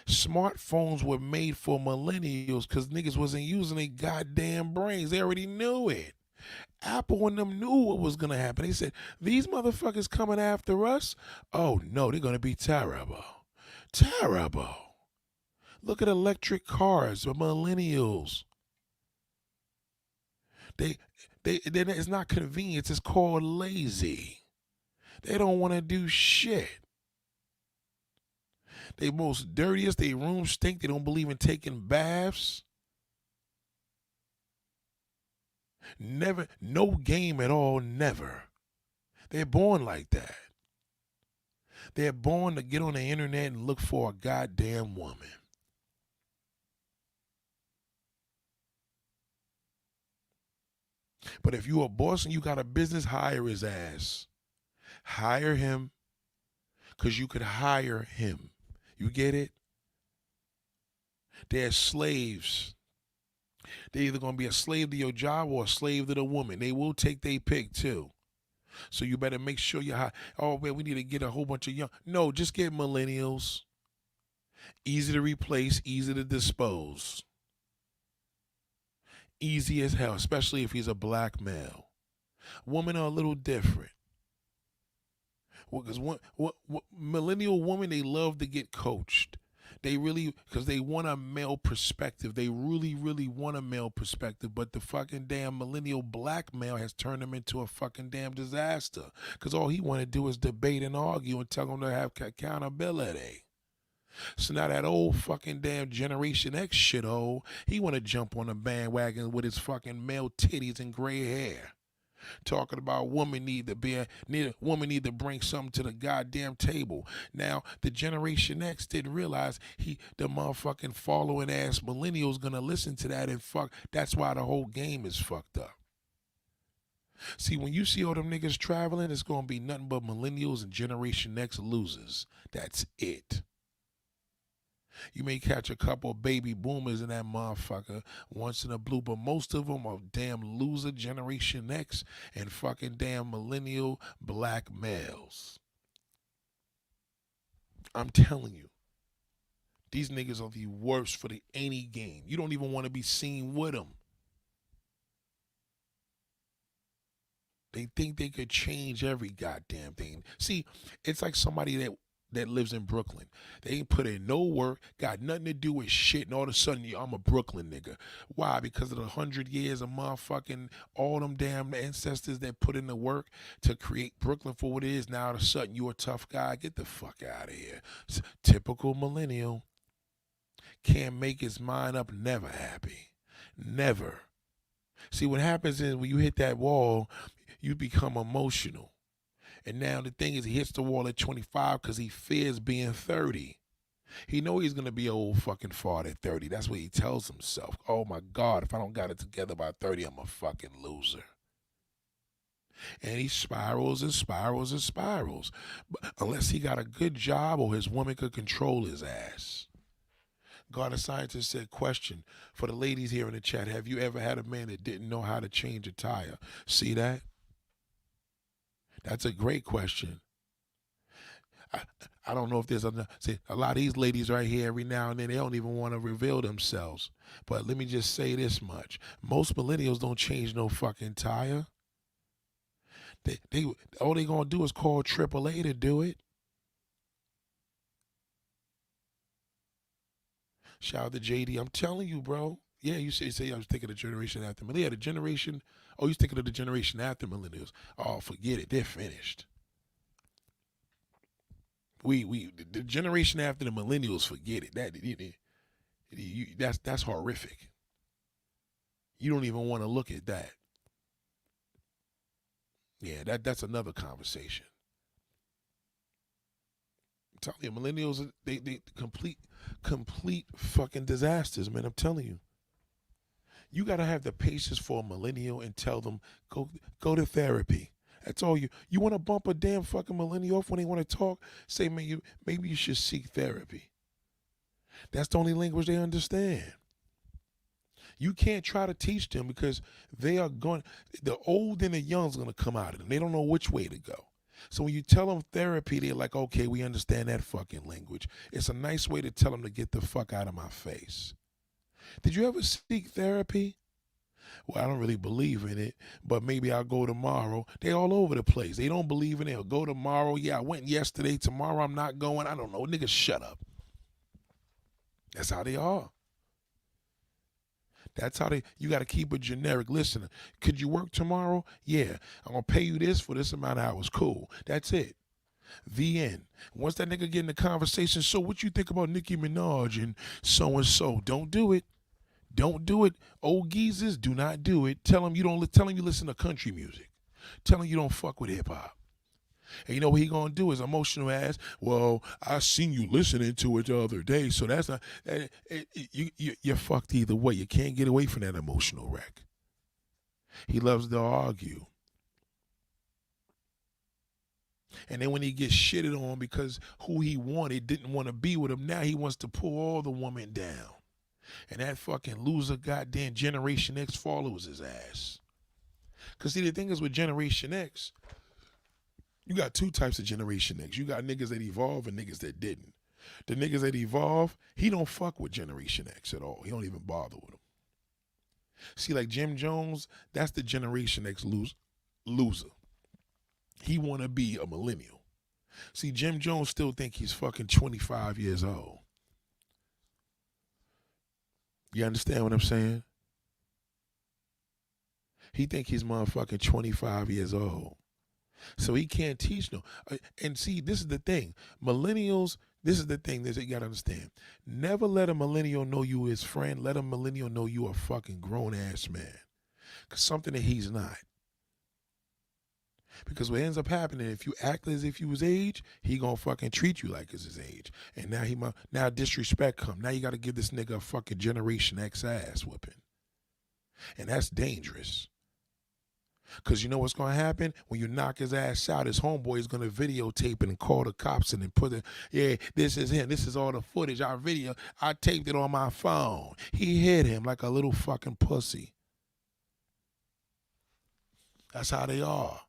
Smartphones were made for millennials because niggas wasn't using their goddamn brains. They already knew it. Apple and them knew what was gonna happen. They said, these motherfuckers coming after us? Oh no, they're gonna be terrible. Terrible. Look at electric cars, the millennials. They it's not convenience, it's called lazy. They don't want to do shit. They most dirtiest, they rooms stink, they don't believe in taking baths. Never, no game at all, never. They're born like that. They're born to get on the internet and look for a goddamn woman. But if you a boss and you got a business, hire his ass. Hire him because you could hire him. You get it? They're slaves. They're either going to be a slave to your job or a slave to the woman. They will take their pick too. So you better make sure you hire. Oh, man, we need to get a whole bunch of young. No, just get millennials. Easy to replace, easy to dispose. Easy as hell, especially if he's a black male. Women are a little different. Because millennial women, they love to get coached. They really, because they want a male perspective. They really, really want a male perspective. But the fucking damn millennial black male has turned them into a fucking damn disaster. Because all he want to do is debate and argue and tell them to have accountability. So now that old fucking damn Generation X shit, he want to jump on the bandwagon with his fucking male titties and gray hair. Talking about women need to bring something to the goddamn table. Now the Generation X didn't realize the motherfucking following ass millennials gonna listen to that and fuck. That's why the whole game is fucked up. See, when you see all them niggas traveling, it's gonna be nothing but millennials and Generation X losers. That's it. You may catch a couple of baby boomers in that motherfucker once in a blue, but most of them are damn loser Generation X and fucking damn millennial black males. I'm telling you, these niggas are the worst for the any game. You don't even want to be seen with them. They think they could change every goddamn thing. See, it's like somebody that lives in Brooklyn. They ain't put in no work, got nothing to do with shit, and all of a sudden I'm a Brooklyn nigga. Why? Because of the 100 years of motherfucking all them damn ancestors that put in the work to create Brooklyn for what it is. Now all of a sudden you a tough guy. Get the fuck out of here. It's typical millennial. Can't make his mind up, never happy. Never. See, what happens is when you hit that wall, you become emotional. And now the thing is, he hits the wall at 25 because he fears being 30. He know he's going to be an old fucking fart at 30. That's what he tells himself. Oh my God, if I don't got it together by 30, I'm a fucking loser. And he spirals and spirals and spirals. But unless he got a good job or his woman could control his ass. God, a scientist said, question for the ladies here in the chat. Have you ever had a man that didn't know how to change a tire? See that? That's a great question. I don't know if there's a lot of these ladies right here every now and then, they don't even want to reveal themselves. But let me just say this much. Most millennials don't change no fucking tire. They all they gonna do is call AAA to do it. Shout out to JD. I'm telling you, bro. Yeah, you say I was thinking of the generation after millennials. Yeah, the generation. Oh, you're thinking of the generation after millennials. Oh, forget it. They're finished. The generation after the millennials, forget it. That's horrific. You don't even want to look at that. Yeah, that's another conversation. I'm telling you, millennials, they complete fucking disasters, man. I'm telling you. You gotta have the patience for a millennial and tell them go to therapy. That's all you want to bump a damn fucking millennial off when they want to talk. Say, man, maybe you should seek therapy. That's the only language they understand. You can't try to teach them because they are going. The old and the young's gonna come out of them. They don't know which way to go. So when you tell them therapy, they're like, okay, we understand that fucking language. It's a nice way to tell them to get the fuck out of my face. Did you ever seek therapy? Well, I don't really believe in it, but maybe I'll go tomorrow. They all over the place. They don't believe in it. I'll go tomorrow. Yeah, I went yesterday. Tomorrow I'm not going. I don't know. Niggas, shut up. That's how they are. That's how you got to keep it generic. Listen, could you work tomorrow? Yeah. I'm going to pay you this for this amount of hours. Cool. That's it. The end. Once that nigga get in the conversation, so what you think about Nicki Minaj and so? Don't do it. Don't do it. Old geezers, do not do it. Tell them you listen to country music. Tell them you don't fuck with hip hop. And you know what he gonna do? His emotional ass. Well, I seen you listening to it the other day, so that's not. You're fucked either way. You can't get away from that emotional wreck. He loves to argue. And then when he gets shitted on because who he wanted didn't want to be with him, now he wants to pull all the woman down. And that fucking loser goddamn Generation X follows his ass. Because see, the thing is with Generation X, you got two types of Generation X. You got niggas that evolve and niggas that didn't. The niggas that evolve, he don't fuck with Generation X at all. He don't even bother with them. See, like Jim Jones, that's the Generation X loser. He want to be a millennial. See, Jim Jones still think he's fucking 25 years old. You understand what I'm saying? He think he's motherfucking 25 years old. So he can't teach no. And see, this is the thing. Millennials, this is the thing that you got to understand. Never let a millennial know you his friend. Let a millennial know you a fucking grown-ass man. Because something that he's not. Because what ends up happening, if you act as if you was age, he gonna fucking treat you like it's his age. And now disrespect come. Now you gotta give this nigga a fucking Generation X ass whooping. And that's dangerous. Because you know what's going to happen? When you knock his ass out, his homeboy is going to videotape it and call the cops and then put it, yeah, this is him. This is all the footage. I taped it on my phone. He hit him like a little fucking pussy. That's how they are.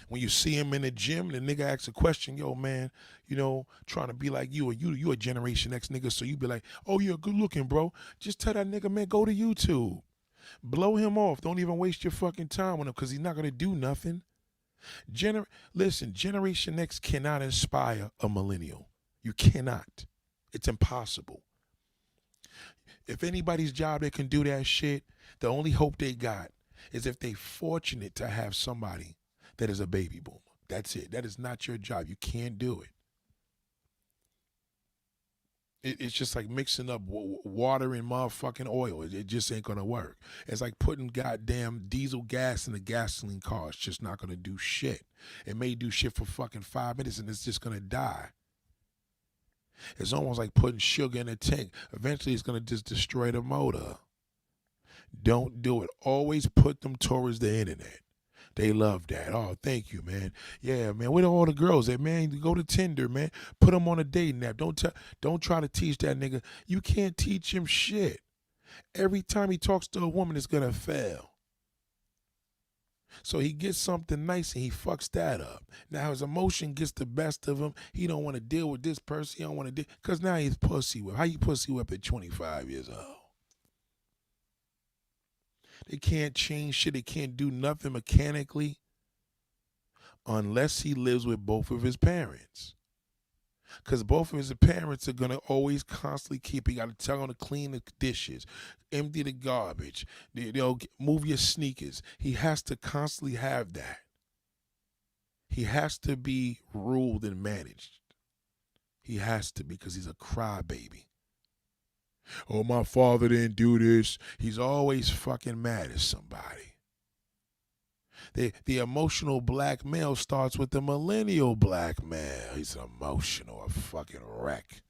When you see him in the gym, the nigga asks a question, yo, man, you know, trying to be like you, or you a Generation X nigga, so you be like, oh, you're good looking, bro. Just tell that nigga, man, go to YouTube. Blow him off. Don't even waste your fucking time with him because he's not going to do nothing. Listen, Generation X cannot inspire a millennial. You cannot. It's impossible. If anybody's job that can do that shit, the only hope they got is if they fortunate to have somebody that is a baby boomer. That's it. That is not your job. You can't do it. It's just like mixing up water and motherfucking oil. It just ain't gonna work. It's like putting goddamn diesel gas in a gasoline car. It's just not gonna do shit. It may do shit for fucking 5 minutes and it's just gonna die. It's almost like putting sugar in a tank. Eventually it's gonna just destroy the motor. Don't do it. Always put them towards the internet. They love that. Oh, thank you, man. Yeah, man. Where are all the girls at, man? Go to Tinder, man. Put them on a dating app. Don't try to teach that nigga. You can't teach him shit. Every time he talks to a woman, it's gonna fail. So he gets something nice and he fucks that up. Now his emotion gets the best of him. He don't want to deal with this person. He don't want to deal because now he's pussy whipped. How you pussy whipped at 25 years old? They can't change shit. They can't do nothing mechanically unless he lives with both of his parents. Because both of his parents are going to always constantly keep. You got to tell him to clean the dishes, empty the garbage, move your sneakers. He has to constantly have that. He has to be ruled and managed. He has to because he's a crybaby. Oh, my father didn't do this. He's always fucking mad at somebody. The emotional black male starts with the millennial black male. He's emotional, a fucking wreck.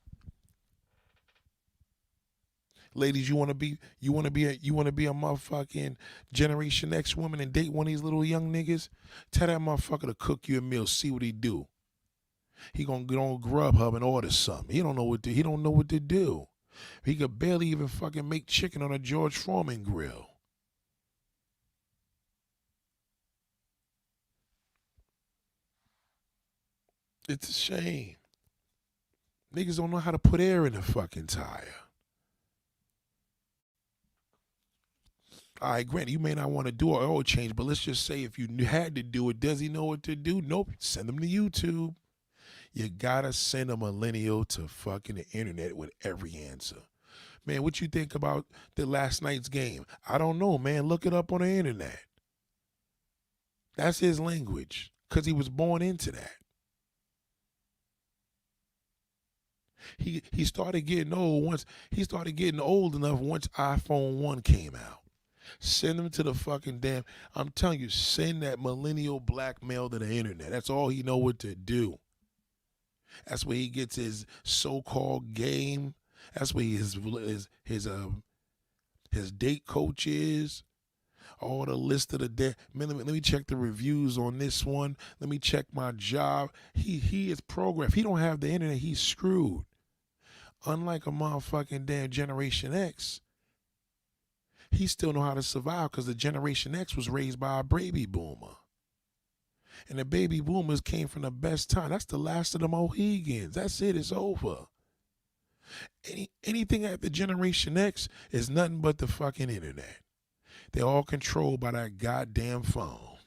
Ladies, you want to be a motherfucking Generation X woman and date one of these little young niggas? Tell that motherfucker to cook you a meal. See what he do. He gonna get on Grubhub and order something. He don't know what to do. He could barely even fucking make chicken on a George Foreman grill. It's a shame. Niggas don't know how to put air in a fucking tire. All right, granted, you may not want to do an oil change, but let's just say if you had to do it, does he know what to do? Nope. Send him to YouTube. You gotta send a millennial to fucking the internet with every answer. Man, what you think about the last night's game? I don't know, man. Look it up on the internet. That's his language because he was born into that. He started getting old enough once iPhone 1 came out. Send him to the fucking damn, I'm telling you, send that millennial black male to the internet. That's all he know what to do. That's where he gets his so-called game. That's where his date coach is. All the list of the day. Man, let me check the reviews on this one. Let me check my job. He is programmed. If he don't have the internet, he's screwed. Unlike a motherfucking damn Generation X, he still know how to survive because the Generation X was raised by a baby boomer. And the baby boomers came from the best time. That's the last of the Mohegans. That's it. It's over. Anything after Generation X is nothing but the fucking internet. They're all controlled by that goddamn phone.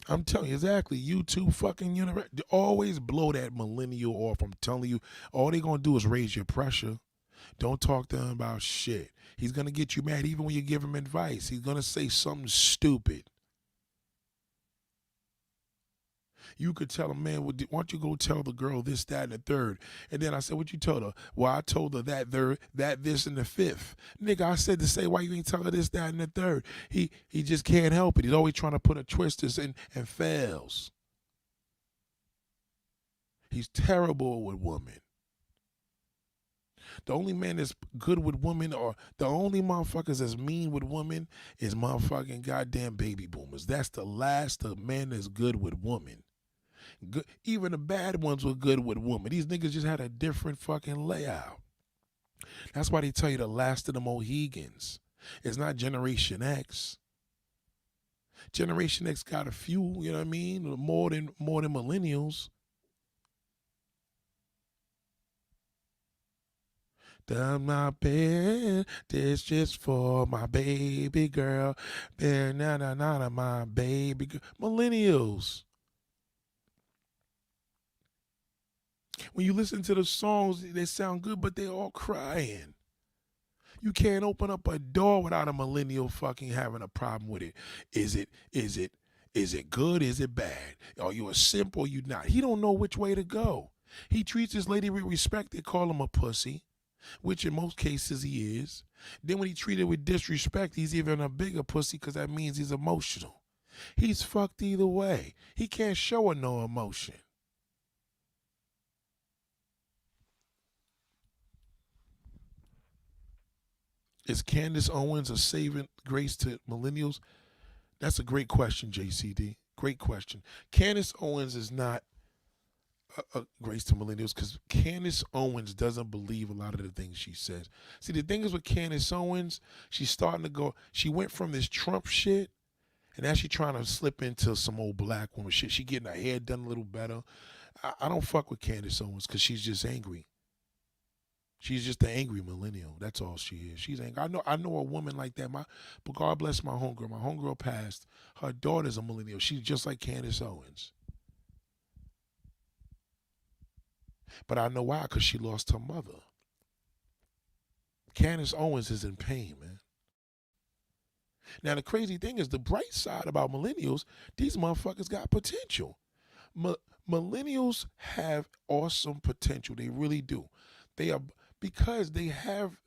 I'm telling you, exactly. YouTube fucking universe. They always blow that millennial off. I'm telling you, all they going to do is raise your pressure. Don't talk to him about shit. He's going to get you mad even when you give him advice. He's going to say something stupid. You could tell him, man, why don't you go tell the girl this, that, and the third? And then I said, what you told her? Well, I told her that, third, that, this, and the fifth. Nigga, I said to say, why you ain't tell her this, that, and the third? He just can't help it. He's always trying to put a twist in and fails. He's terrible with women. The only man that's good with women, or the only motherfuckers that's mean with women, is motherfucking goddamn baby boomers. That's the last of men that's good with women. Good, even the bad ones were good with women. These niggas just had a different fucking layout. That's why they tell you the last of the Mohegans. It's not Generation X. Generation X got a few, you know what I mean? More than millennials. Done my bed, this just for my baby girl. Na my baby girl. Millennials. When you listen to the songs, they sound good, but they all crying. You can't open up a door without a millennial fucking having a problem with it. Is it good? Is it bad? Are you a simp or you not? He don't know which way to go. He treats this lady with respect. They call him a pussy, which in most cases he is. Then when he treated with disrespect, he's even a bigger pussy because that means he's emotional. He's fucked either way. He can't show her no emotion. Is Candace Owens a saving grace to millennials? That's a great question, JCD. Great question. Candace Owens is not a grace to millennials because Candace Owens doesn't believe a lot of the things she says. See, the thing is with Candace Owens, she's starting to go, she went from this Trump shit, and now she's trying to slip into some old black woman shit. She getting her hair done a little better. I don't fuck with Candace Owens because she's just angry. She's just an angry millennial. That's all she is. She's angry. I know a woman like that. But God bless my homegirl. My homegirl passed. Her daughter's a millennial. She's just like Candace Owens. But I know why, because she lost her mother. Candace Owens is in pain, man. Now the crazy thing is, the bright side about millennials, these motherfuckers got potential. Millennials have awesome potential. They really do. They are, because they have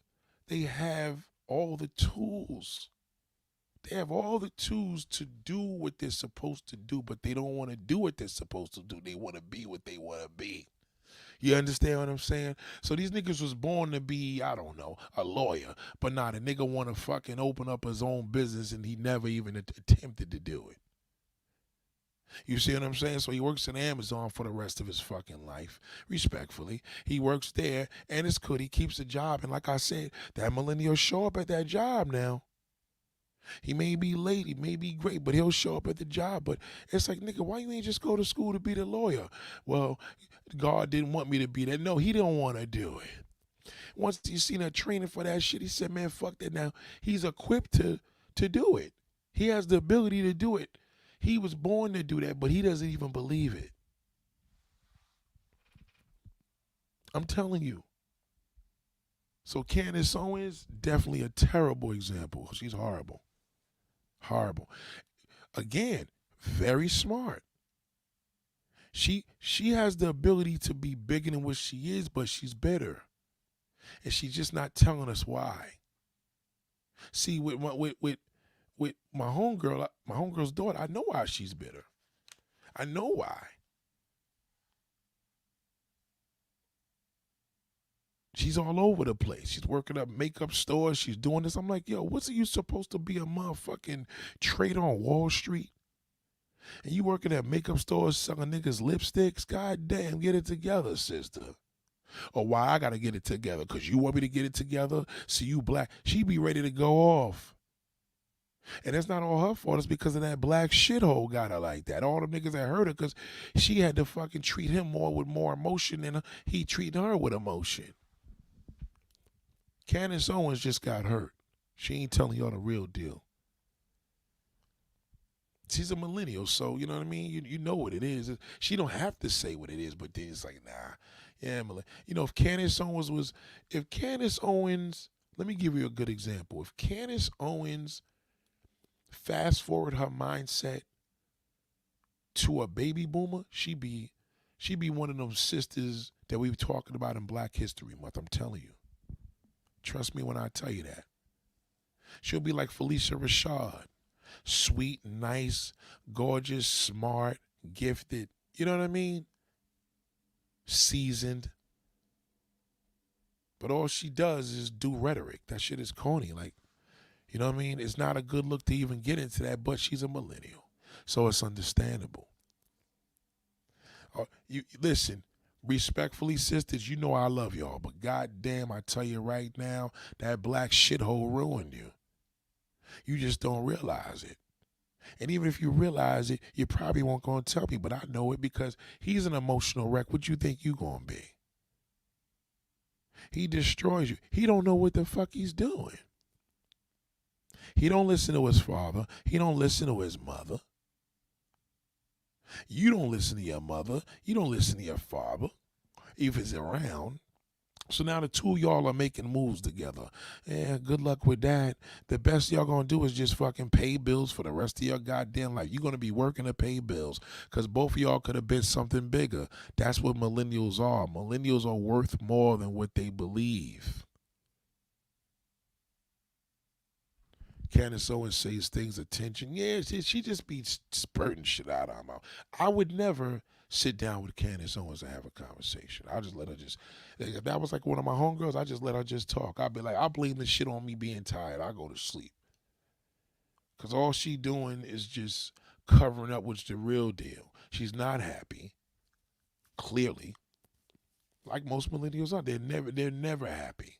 all the tools. They have all the tools to do what they're supposed to do, but they don't want to do what they're supposed to do. They want to be what they want to be. You understand what I'm saying? So these niggas was born to be, I don't know, a lawyer, but nah, the nigga want to fucking open up his own business and he never even attempted to do it. You see what I'm saying? So he works in Amazon for the rest of his fucking life. Respectfully. He works there and it's good. He keeps a job. And like I said, that millennial show up at that job now. He may be late, he may be great, but he'll show up at the job. But it's like, nigga, why you ain't just go to school to be the lawyer? Well, God didn't want me to be that. No, he don't want to do it. Once he seen her training for that shit, he said, man, fuck that now. He's equipped to do it. He has the ability to do it. He was born to do that, but he doesn't even believe it. I'm telling you. So Candace Owens, definitely a terrible example. She's horrible. Horrible. Again, very smart. She has the ability to be bigger than what she is, but she's bitter. And she's just not telling us why. See, with my homegirl's daughter, I know why she's bitter. I know why. She's all over the place. She's working up makeup stores. She's doing this. I'm like, yo, wasn't you supposed to be a motherfucking trader on Wall Street? And you working at makeup stores selling niggas lipsticks? God damn, get it together, sister. Or why I gotta get it together? Because you want me to get it together? See, you black. She be ready to go off. And that's not all her fault. It's because of that black shithole got her like that. All the niggas that hurt her because she had to fucking treat him with more emotion than he treated her with emotion. Candace Owens just got hurt. She ain't telling y'all the real deal. She's a millennial, so you know what I mean? You know what it is. She don't have to say what it is, but then it's like, nah. Yeah, you know, if Candace Owens, let me give you a good example. If Candace Owens fast forward her mindset to a baby boomer, she'd be one of those sisters that we were talking about in Black History Month. I'm telling you. Trust me when I tell you that. She'll be like Felicia Rashad. Sweet, nice, gorgeous, smart, gifted. You know what I mean? Seasoned. But all she does is do rhetoric. That shit is corny. Like, you know what I mean? It's not a good look to even get into that, but she's a millennial. So it's understandable. You listen, respectfully, sisters, you know I love y'all, but goddamn, I tell you right now, that black shithole ruined you. You just don't realize it. And even if you realize it, you probably won't go and tell me, but I know it because he's an emotional wreck. What you think you gonna be? He destroys you. He don't know what the fuck he's doing. He don't listen to his father. He don't listen to his mother. You don't listen to your mother. You don't listen to your father, if it's around. So now the two of y'all are making moves together. Yeah, good luck with that. The best y'all gonna do is just fucking pay bills for the rest of your goddamn life. You're gonna be working to pay bills because both of y'all could have been something bigger. That's what millennials are. Millennials are worth more than what they believe. Candace Owens says things attention. Yeah, she just be spurting shit out of her mouth. I would never sit down with Candace Owens and have a conversation. I'll just let her just, if that was like one of my homegirls, I just let her just talk. I'll be like, I'll blame this shit on me being tired. I'll go to sleep. Because all she doing is just covering up what's the real deal. She's not happy, clearly. Like most millennials are, they're never happy.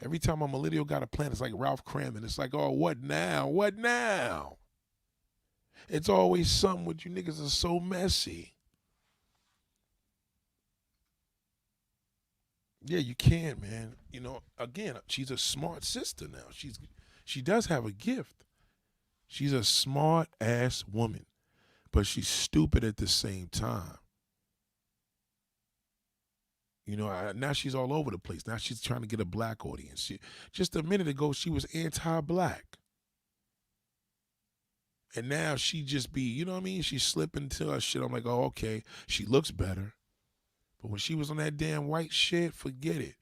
Every time a millennial got a plan, it's like Ralph Cramden. It's like, oh, what now? What now? It's always something with you niggas are so messy. Yeah, you can, man. You know, again, she's a smart sister now. She does have a gift. She's a smart ass woman, but she's stupid at the same time. You know, now she's all over the place. Now she's trying to get a black audience. Just a minute ago, she was anti-black. And now she just be, you know what I mean? She's slipping into her shit. I'm like, oh, okay. She looks better. But when she was on that damn white shit, forget it.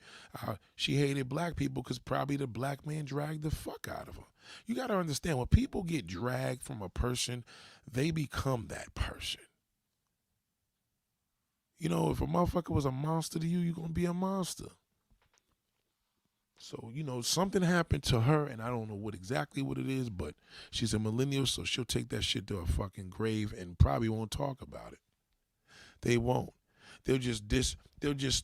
She hated black people because probably the black man dragged the fuck out of her. You got to understand, when people get dragged from a person, they become that person. You know, if a motherfucker was a monster to you, you're going to be a monster. So, you know, something happened to her, and I don't know exactly what it is, but she's a millennial, so she'll take that shit to her fucking grave and probably won't talk about it. They won't. They'll just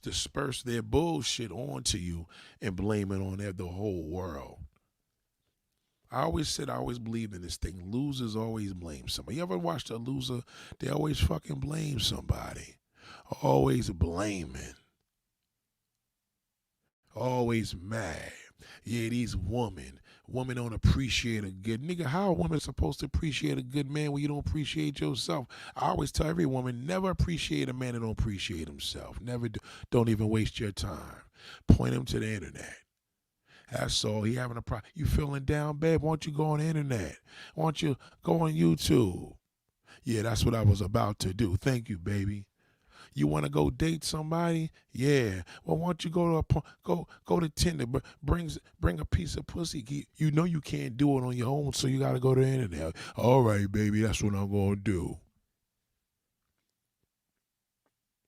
disperse their bullshit onto you and blame it on the whole world. I always believed in this thing. Losers always blame somebody. You ever watched a loser? They always fucking blame somebody. Always blaming. Always mad. Yeah, these women don't appreciate a good nigga. How a woman supposed to appreciate a good man when you don't appreciate yourself? I always tell every woman, never appreciate a man that don't appreciate himself. Never do. Don't even waste your time. Point him to the internet. That's all. He having a problem. You feeling down, babe? Why don't you go on the internet? Why don't you go on YouTube? Yeah, that's what I was about to do. Thank you, baby. You want to go date somebody? Yeah. Well, why don't you go to Tinder? Bring a piece of pussy. You know you can't do it on your own, so you got to go to the internet. All right, baby, that's what I'm gonna do.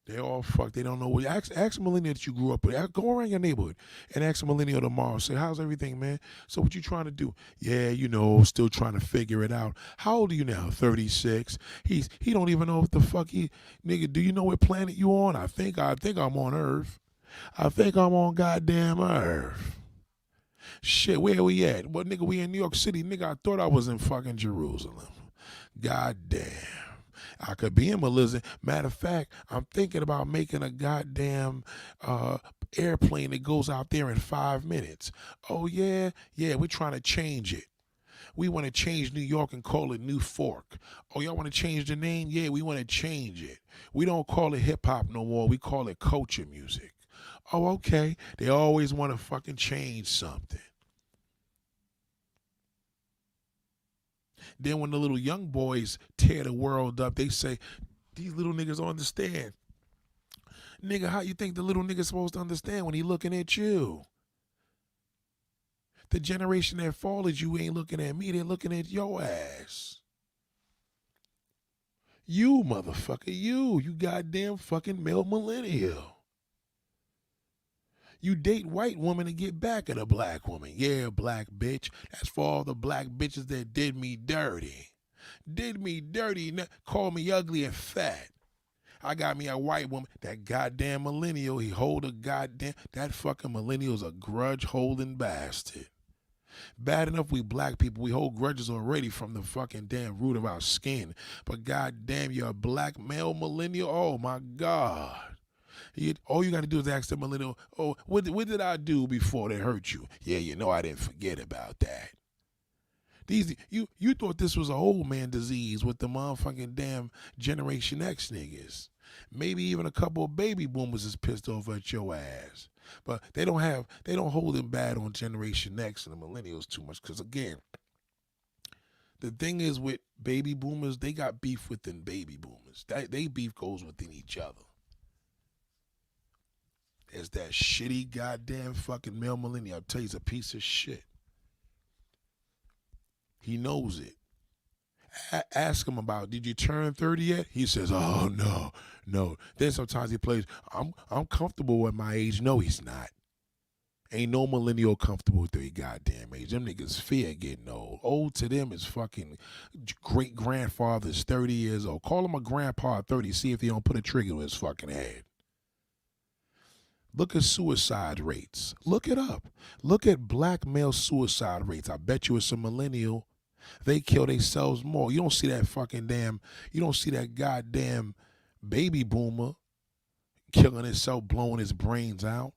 They all fuck. They don't know what. Ask a millennial that you grew up with. Go around your neighborhood and ask a millennial tomorrow. Say, how's everything, man? So what you trying to do? Yeah, you know, still trying to figure it out. How old are you now? 36. He don't even know what the fuck nigga. Do you know what planet you on? I think I'm on Earth. I think I'm on goddamn Earth. Shit, where we at? Well, nigga, we in New York City. Nigga, I thought I was in fucking Jerusalem. Goddamn. I could be in Melissa. Matter of fact, I'm thinking about making a goddamn airplane that goes out there in 5 minutes. Oh, yeah? Yeah, we're trying to change it. We want to change New York and call it New Fork. Oh, y'all want to change the name? Yeah, we want to change it. We don't call it hip-hop no more. We call it culture music. Oh, okay. They always want to fucking change something. Then when the little young boys tear the world up, they say, these little niggas don't understand. Nigga, how you think the little nigga's supposed to understand when he looking at you? The generation that followed you ain't looking at me, they're looking at your ass. You motherfucker, you goddamn fucking male millennial. You date white women to get back at a black woman. Yeah, black bitch. That's for all the black bitches that did me dirty. Did me dirty, called me ugly and fat. I got me a white woman. That goddamn millennial, he hold a goddamn, that fucking millennial's a grudge holding bastard. Bad enough we black people, we hold grudges already from the fucking damn root of our skin. But goddamn, you're a black male millennial? Oh my God. All you got to do is ask the millennial, oh, what did I do before they hurt you? Yeah, you know I didn't forget about that. You thought this was a old man disease with the motherfucking damn Generation X niggas. Maybe even a couple of baby boomers is pissed off at your ass. But they don't hold it bad on Generation X and the millennials too much. Because again, the thing is with baby boomers, they got beef within baby boomers. They beef goes within each other. There's that shitty goddamn fucking male millennial. I'll tell you, he's a piece of shit. He knows it. Ask him about, did you turn 30 yet? He says, oh, no. Then sometimes he plays, I'm comfortable at my age. No, he's not. Ain't no millennial comfortable with their goddamn age. Them niggas fear getting old. Old to them is fucking great-grandfather's 30 years old. Call him a grandpa at 30. See if he don't put a trigger to his fucking head. Look at suicide rates. Look it up. Look at black male suicide rates. I bet you it's a millennial. They kill themselves more. You don't see that goddamn baby boomer killing himself, blowing his brains out.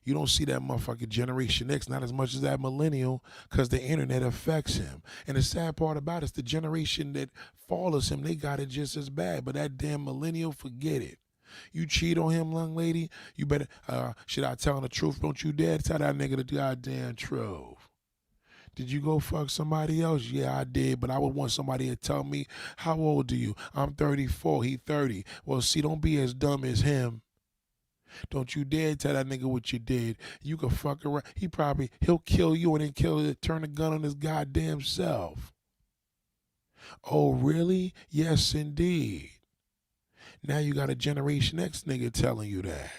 You don't see that motherfucking Generation X, not as much as that millennial, because the internet affects him. And the sad part about it is the generation that follows him, they got it just as bad. But that damn millennial, forget it. You cheat on him, young lady, you better, should I tell him the truth? Don't you dare tell that nigga the goddamn truth. Did you go fuck somebody else? Yeah, I did, but I would want somebody to tell me, how old are you? I'm 34, he 30. Well, see, don't be as dumb as him. Don't you dare tell that nigga what you did. You can fuck around. He'll kill you and then turn the gun on his goddamn self. Oh, really? Yes, indeed. Now you got a Generation X nigga telling you that.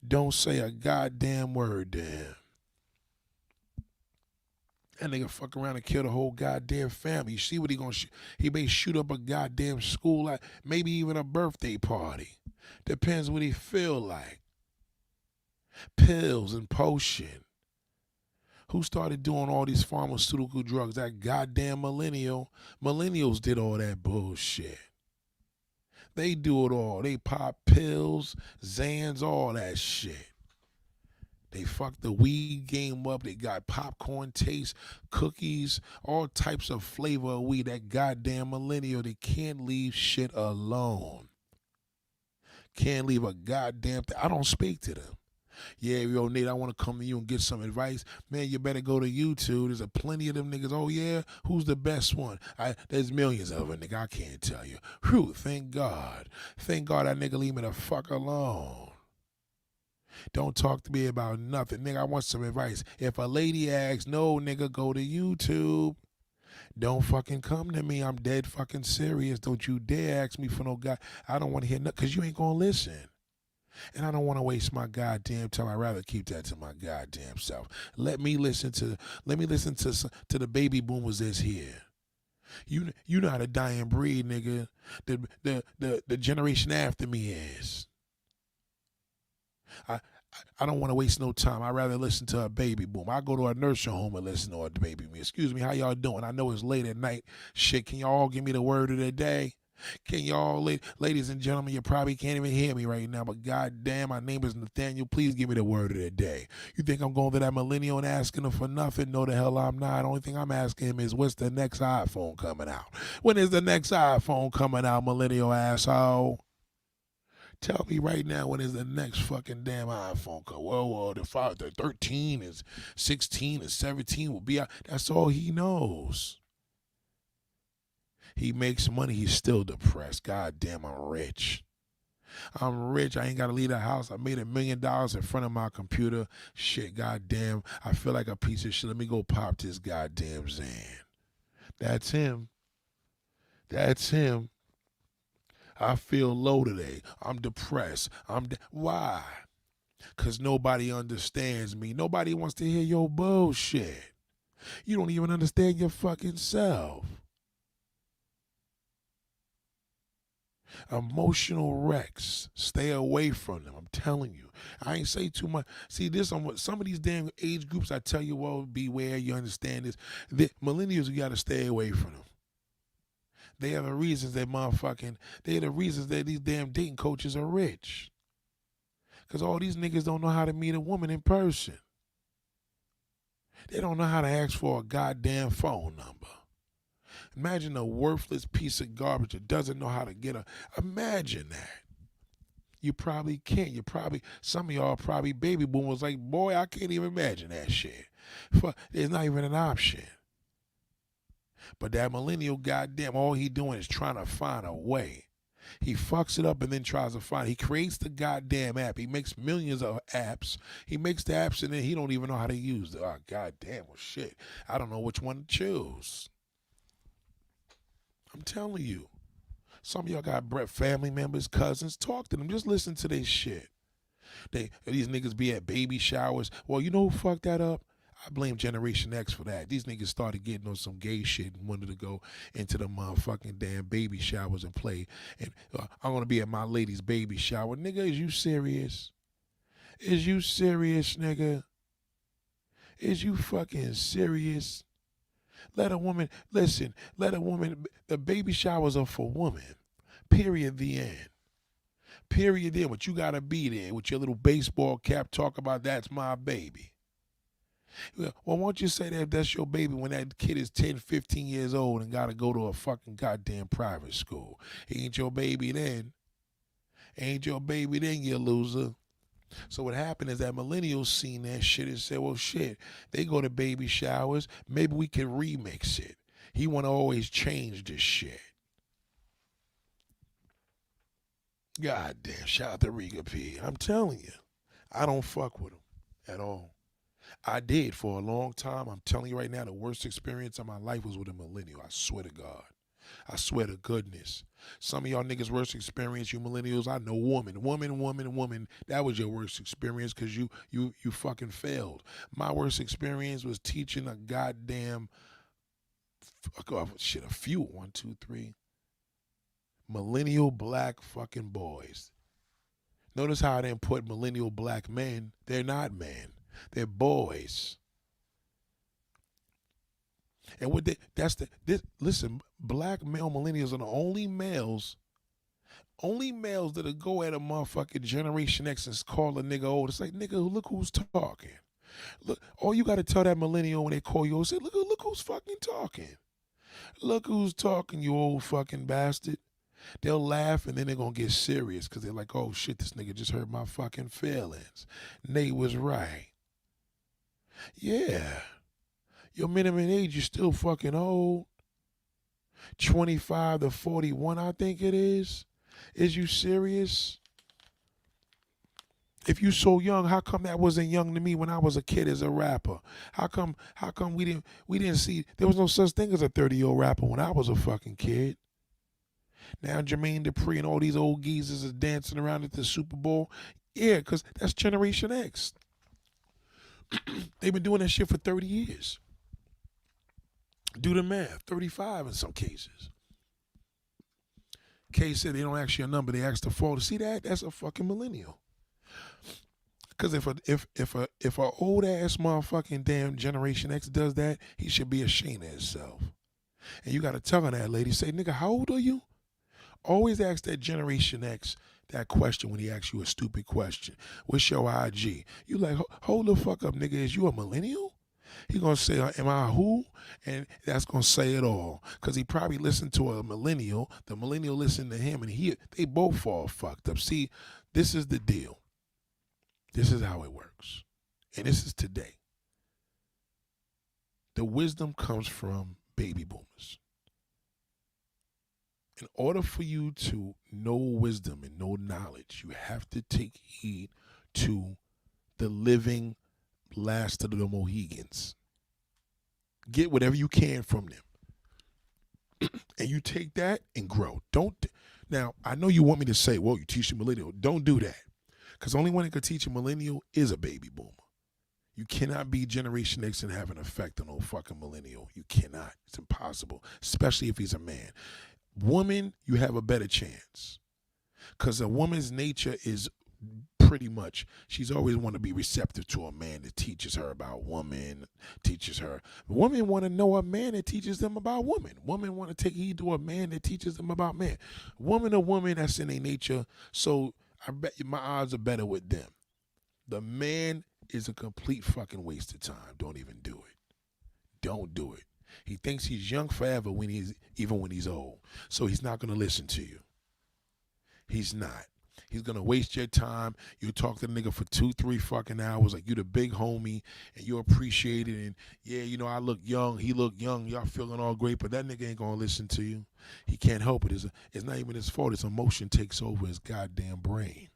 Don't say a goddamn word to him. That nigga fuck around and kill the whole goddamn family. You see what he gonna shoot? He may shoot up a goddamn school, maybe even a birthday party. Depends what he feel like. Pills and potion. Who started doing all these pharmaceutical drugs? That goddamn millennial. Millennials did all that bullshit. They do it all. They pop pills, Xans, all that shit. They fucked the weed game up. They got popcorn taste, cookies, all types of flavor of weed. That goddamn millennial, they can't leave shit alone. Can't leave a goddamn thing. I don't speak to them. Yeah, yo, Nate, I want to come to you and get some advice. Man, you better go to YouTube. There's a plenty of them niggas. Oh, yeah? Who's the best one? There's millions of them, nigga. I can't tell you. Whew, thank God. Thank God that nigga leave me the fuck alone. Don't talk to me about nothing. Nigga, I want some advice. If a lady asks, no, nigga, go to YouTube. Don't fucking come to me. I'm dead fucking serious. Don't you dare ask me for no guy. I don't want to hear nothing because you ain't going to listen. And I don't want to waste my goddamn time. I'd rather keep that to my goddamn self. Let me listen to the baby boomers that's here. You not a dying breed, nigga. The generation after me is. I don't want to waste no time. I'd rather listen to a baby boom. I go to a nursing home and listen to a baby boom. Excuse me, how y'all doing? I know it's late at night. Shit, can y'all give me the word of the day? Can y'all, ladies and gentlemen, you probably can't even hear me right now, but goddamn, my name is Nathaniel. Please give me the word of the day. You think I'm going to that millennial and asking him for nothing? No, the hell I'm not. The only thing I'm asking him is, what's the next iPhone coming out? When is the next iPhone coming out, millennial asshole? Tell me right now, when is the next fucking damn iPhone come? Well, the 13 is 16 and 17 will be out. That's all he knows. He makes money, he's still depressed. God damn, I'm rich. I'm rich. I ain't got to leave the house. I made $1 million in front of my computer. Shit, goddamn. I feel like a piece of shit. Let me go pop this goddamn Xan. That's him. That's him. I feel low today. I'm depressed. Why? Because nobody understands me. Nobody wants to hear your bullshit. You don't even understand your fucking self. Emotional wrecks. Stay away from them. I'm telling you. I ain't say too much. See, this on what some of these damn age groups, I tell you, well, beware, you understand this. The millennials, you got to stay away from them. They are the reasons they're the reasons that these damn dating coaches are rich. Because all these niggas don't know how to meet a woman in person. They don't know how to ask for a goddamn phone number. Imagine a worthless piece of garbage that doesn't know how to get a. Imagine that. You probably can't. Some of y'all probably baby boomers like, boy, I can't even imagine that shit. It's not even an option. But that millennial, goddamn, all he doing is trying to find a way. He fucks it up and then tries to find it. He creates the goddamn app. He makes millions of apps. He makes the apps and then he don't even know how to use them. Oh, goddamn, well, shit. I don't know which one to choose. I'm telling you. Some of y'all got family members, cousins. Talk to them. Just listen to their shit. These niggas be at baby showers. Well, you know who fucked that up? I blame Generation X for that. These niggas started getting on some gay shit and wanted to go into the motherfucking damn baby showers and play. And I'm going to be at my lady's baby shower. Nigga, is you serious? Is you serious, nigga? Is you fucking serious? Let a woman, listen, the baby showers are for women. Period, the end. Period, the end. But you got to be there with your little baseball cap, talk about that's my baby. Well, why don't you say that if that's your baby when that kid is 10, 15 years old and got to go to a fucking goddamn private school? He ain't your baby then. Ain't your baby then, you loser. So what happened is that millennials seen that shit and said, well, shit, they go to baby showers. Maybe we can remix it. He want to always change this shit. God damn, shout out to Riga P. I'm telling you, I don't fuck with him at all. I did for a long time. I'm telling you right now, the worst experience of my life was with a millennial. I swear to God. I swear to goodness. Some of y'all niggas' worst experience, you millennials, I know woman. That was your worst experience because you fucking failed. My worst experience was teaching a goddamn, a few, 1, 2, 3, millennial black fucking boys. Notice how I didn't put millennial black men. They're not men. They're boys. And what listen, black male millennials are the only males that'll go at a motherfucking Generation X and call a nigga old. It's like, nigga, look who's talking. Look, all you gotta tell that millennial when they call you old, say, look who's fucking talking. Look who's talking, you old fucking bastard. They'll laugh and then they're gonna get serious because they're like, oh shit, this nigga just hurt my fucking feelings. Nate was right. Yeah. Your minimum age, you're still fucking old. 25 to 41, I think it is. Is you serious? If you so young, how come that wasn't young to me when I was a kid as a rapper? How come we didn't see, there was no such thing as a 30-year-old rapper when I was a fucking kid? Now Jermaine Dupri and all these old geezers are dancing around at the Super Bowl. Yeah, because that's Generation X. They've been doing that shit for 30 years. Do the math, 35 in some cases. Kay said they don't ask you a number, they ask the photo. See that? That's a fucking millennial. Because if a old ass motherfucking damn Generation X does that, he should be ashamed of himself. And you got to tell her that lady, say, nigga, how old are you? Always ask that Generation X that question when he asks you a stupid question. What's your IG? You like, hold the fuck up, nigga. Is you a millennial? He gonna say, am I who? And that's gonna say it all. Because he probably listened to a millennial. The millennial listened to him, and they both fall fucked up. See, this is the deal. This is how it works. And this is today. The wisdom comes from baby boomers. In order for you to know wisdom and know knowledge, you have to take heed to the living last of the Mohegans. Get whatever you can from them. And you take that and grow. Now, I know you want me to say, well, you teach the millennial. Don't do that. Because the only one that could teach a millennial is a baby boomer. You cannot be Generation X and have an effect on no fucking millennial. You cannot. It's impossible, especially if he's a man. Woman, you have a better chance. Because a woman's nature is pretty much, she's always want to be receptive to a man that teaches her about woman, teaches her. Women want to know a man that teaches them about woman. Women want to take heed to a man that teaches them about man. Woman, a woman, that's in their nature. So I bet you my odds are better with them. The man is a complete fucking waste of time. Don't even do it. Don't do it. He thinks he's young forever even when he's old. So he's not going to listen to you. He's not. He's going to waste your time. You talk to the nigga for 2-3 fucking hours like you the big homie and you appreciate it. And yeah, you know, I look young. He look young. Y'all feeling all great, but that nigga ain't going to listen to you. He can't help it. It's not even his fault. His emotion takes over his goddamn brain.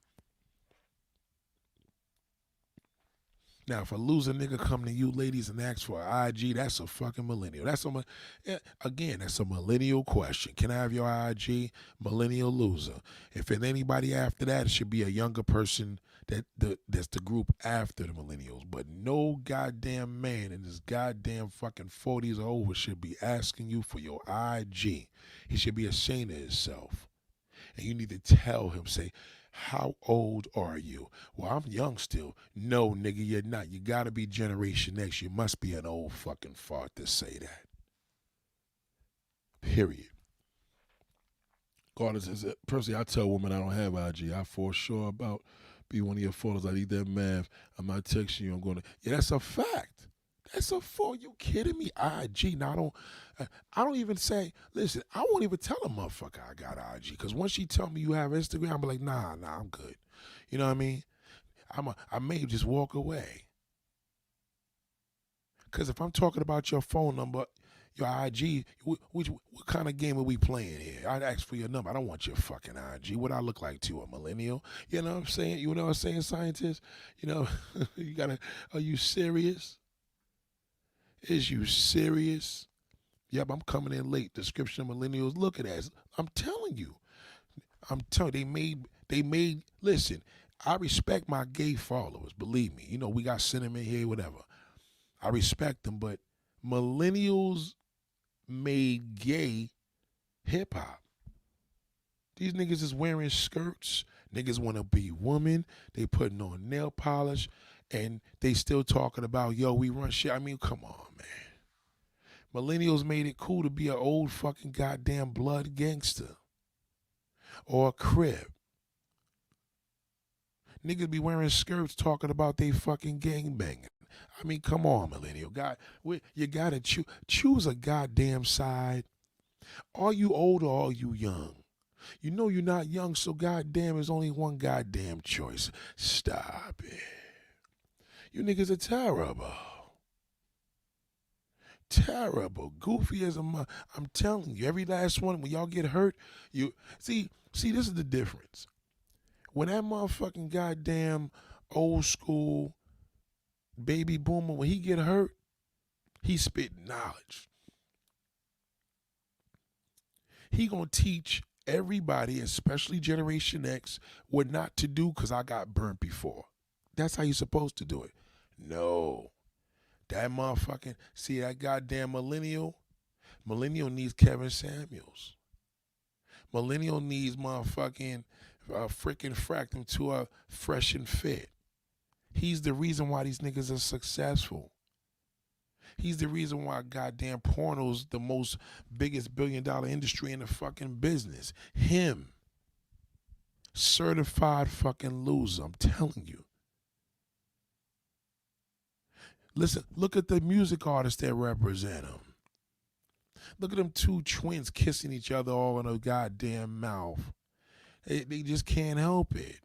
Now, if a loser nigga come to you ladies and ask for an IG, that's a fucking millennial. That's a millennial question. Can I have your IG? Millennial loser. If it's anybody after that, it should be a younger person that's the group after the millennials. But no goddamn man in his goddamn fucking 40s or over should be asking you for your IG. He should be ashamed of himself. And you need to tell him, say, how old are you? Well, I'm young still. No, nigga, you're not. You gotta be Generation X. You must be an old fucking fart to say that. Period. Carter says, personally, I tell women I don't have IG. I for sure about be one of your photos. I need that math. I'm not texting you. I'm going to. Yeah, that's a fact. That's a fact. You kidding me? IG. Now, I don't even say, listen, I won't even tell a motherfucker I got IG. Because once she tell me you have Instagram, I'm like, nah, I'm good. You know what I mean? I may just walk away. Because if I'm talking about your phone number, your IG, what kind of game are we playing here? I'd ask for your number. I don't want your fucking IG. What I look like to a millennial? You know what I'm saying? You know what I'm saying, scientist? You know, are you serious? Is you serious? Yep, I'm coming in late. Description of millennials. Look at that. I'm telling you. They made, listen, I respect my gay followers. Believe me. You know, we got cinnamon here, whatever. I respect them, but millennials made gay hip hop. These niggas is wearing skirts. Niggas want to be women. They putting on nail polish. And they still talking about, yo, we run shit. I mean, come on, man. Millennials made it cool to be an old fucking goddamn blood gangster. Or a crib. Niggas be wearing skirts talking about they fucking gangbanging. I mean, come on, millennial. God, you gotta choose a goddamn side. Are you old or are you young? You know you're not young, so goddamn, there's only one goddamn choice. Stop it. You niggas are terrible. Terrible. Goofy as a mother. I'm telling you, every last one, when y'all get hurt, you see, this is the difference. When that motherfucking goddamn old school baby boomer, when he get hurt, he spit knowledge. He gonna teach everybody, especially Generation X, what not to do because I got burnt before. That's how you're supposed to do it. No. That motherfucking, see that goddamn millennial needs Kevin Samuels. Millennial needs motherfucking freaking frack him to a fresh and fit. He's the reason why these niggas are successful. He's the reason why goddamn porno's the most biggest billion-dollar industry in the fucking business. Him. Certified fucking loser, I'm telling you. Listen, look at the music artists that represent him. Look at them two twins kissing each other all in a goddamn mouth. They just can't help it.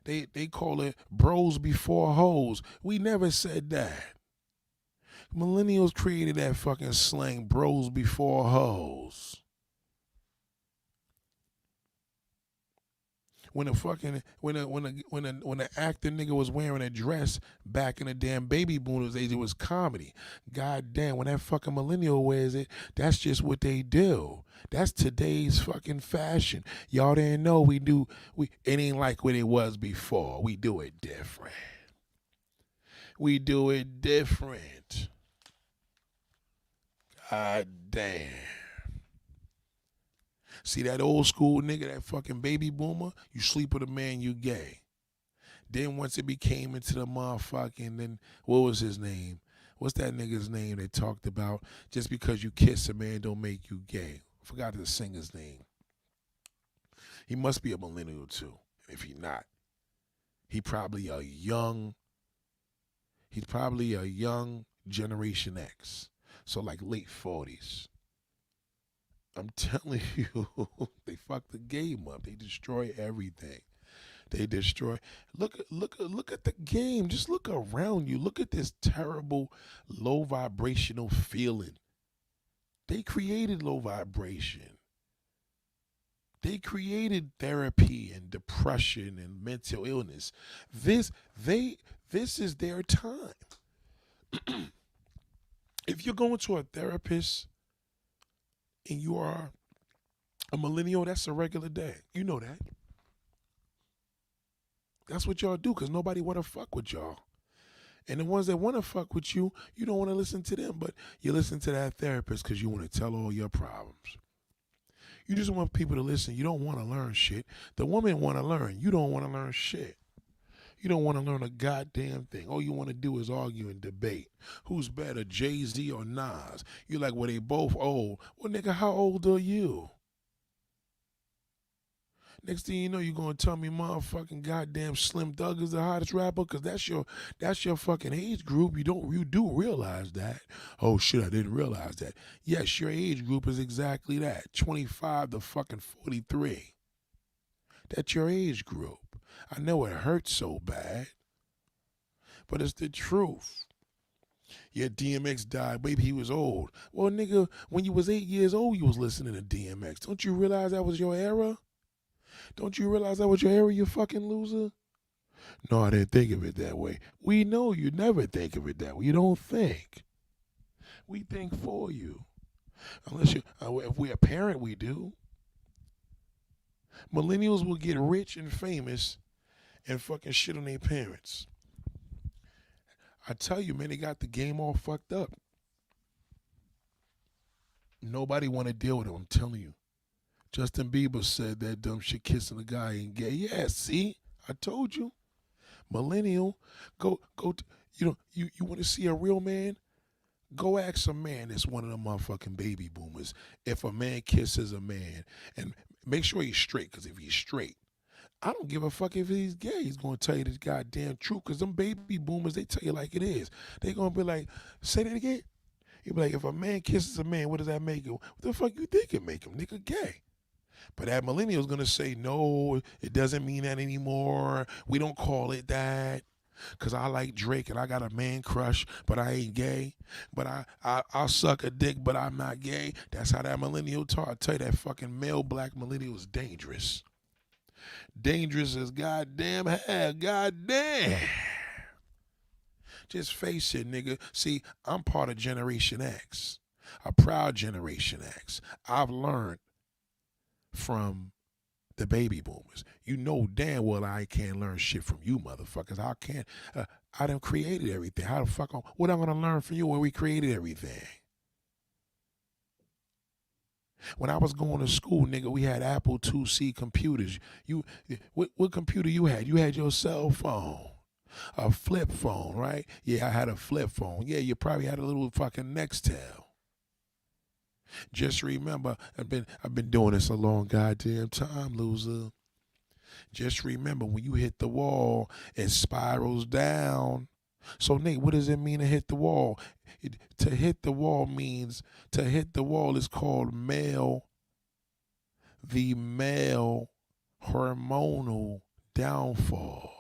They call it bros before hoes. We never said that. Millennials created that fucking slang, bros before hoes. when a fucking when the actor nigga was wearing a dress back in the damn baby boomers age, it was comedy. God damn, when that fucking millennial wears it, that's just what they do. That's today's fucking fashion. Y'all didn't know it ain't like what it was before. We do it different. We do it different. God damn. See that old school nigga, that fucking baby boomer, you sleep with a man, you gay. Then once it became into the motherfucking, then what was his name? What's that nigga's name they talked about? Just because you kiss a man don't make you gay. Forgot the singer's name. He must be a millennial too. If he not, he's probably a young Generation X. So like late 40s. I'm telling you, they fuck the game up. They destroy everything. They destroy. Look at the game. Just look around you. Look at this terrible, low vibrational feeling. They created low vibration. They created therapy and depression and mental illness. This is their time. If you're going to a therapist and you are a millennial, that's a regular day. You know that. That's what y'all do because nobody want to fuck with y'all. And the ones that want to fuck with you, you don't want to listen to them, but you listen to that therapist because you want to tell all your problems. You just want people to listen. You don't want to learn shit. The women want to learn. You don't want to learn shit. You don't want to learn a goddamn thing. All you want to do is argue and debate. Who's better, Jay-Z or Nas? You're like, well, they both old. Well, nigga, how old are you? Next thing you know, you're going to tell me motherfucking goddamn Slim Thug is the hottest rapper because that's your fucking age group. You do realize that. Oh, shit, I didn't realize that. Yes, your age group is exactly that. 25 to fucking 43. That's your age group. I know it hurts so bad, but it's the truth. Yeah, DMX died. Baby, he was old. Well, nigga, when you was 8 years old, you was listening to DMX. Don't you realize that was your era? Don't you realize that was your era, you fucking loser? No, I didn't think of it that way. We know you never think of it that way. You don't think. We think for you. Unless if we're a parent, we do. Millennials will get rich and famous and fucking shit on their parents. I tell you, man, they got the game all fucked up. Nobody want to deal with them, I'm telling you. Justin Bieber said that dumb shit kissing a guy ain't gay. Yeah, see? I told you. Millennial, go you want to see a real man? Go ask a man that's one of them motherfucking baby boomers if a man kisses a man. And make sure he's straight, because if he's straight, I don't give a fuck if he's gay. He's going to tell you this goddamn truth, because them baby boomers, they tell you like it is. They going to be like, say that again? He'll be like, if a man kisses a man, what does that make him? What the fuck you think it make him? Nigga, gay. But that millennial's going to say, no, it doesn't mean that anymore. We don't call it that. Because I like Drake and I got a man crush, but I ain't gay. But I'll suck a dick, but I'm not gay. That's how that millennial talk. I tell you, that fucking male black millennial is dangerous. Dangerous as goddamn hell. Goddamn. Just face it, nigga. See, I'm part of Generation X. A proud Generation X. I've learned from the baby boomers. You know damn well I can't learn shit from you motherfuckers. I can't. I done created everything. How the fuck? What I'm gonna learn from you when we created everything? When I was going to school, nigga, we had Apple IIc computers. What computer you had? You had your cell phone. A flip phone, right? Yeah, I had a flip phone. Yeah, you probably had a little fucking Nextel. Just remember, I've been doing this a long goddamn time, loser. Just remember, when you hit the wall, it spirals down. So, Nate, what does it mean to hit the wall? To hit the wall is called the male hormonal downfall.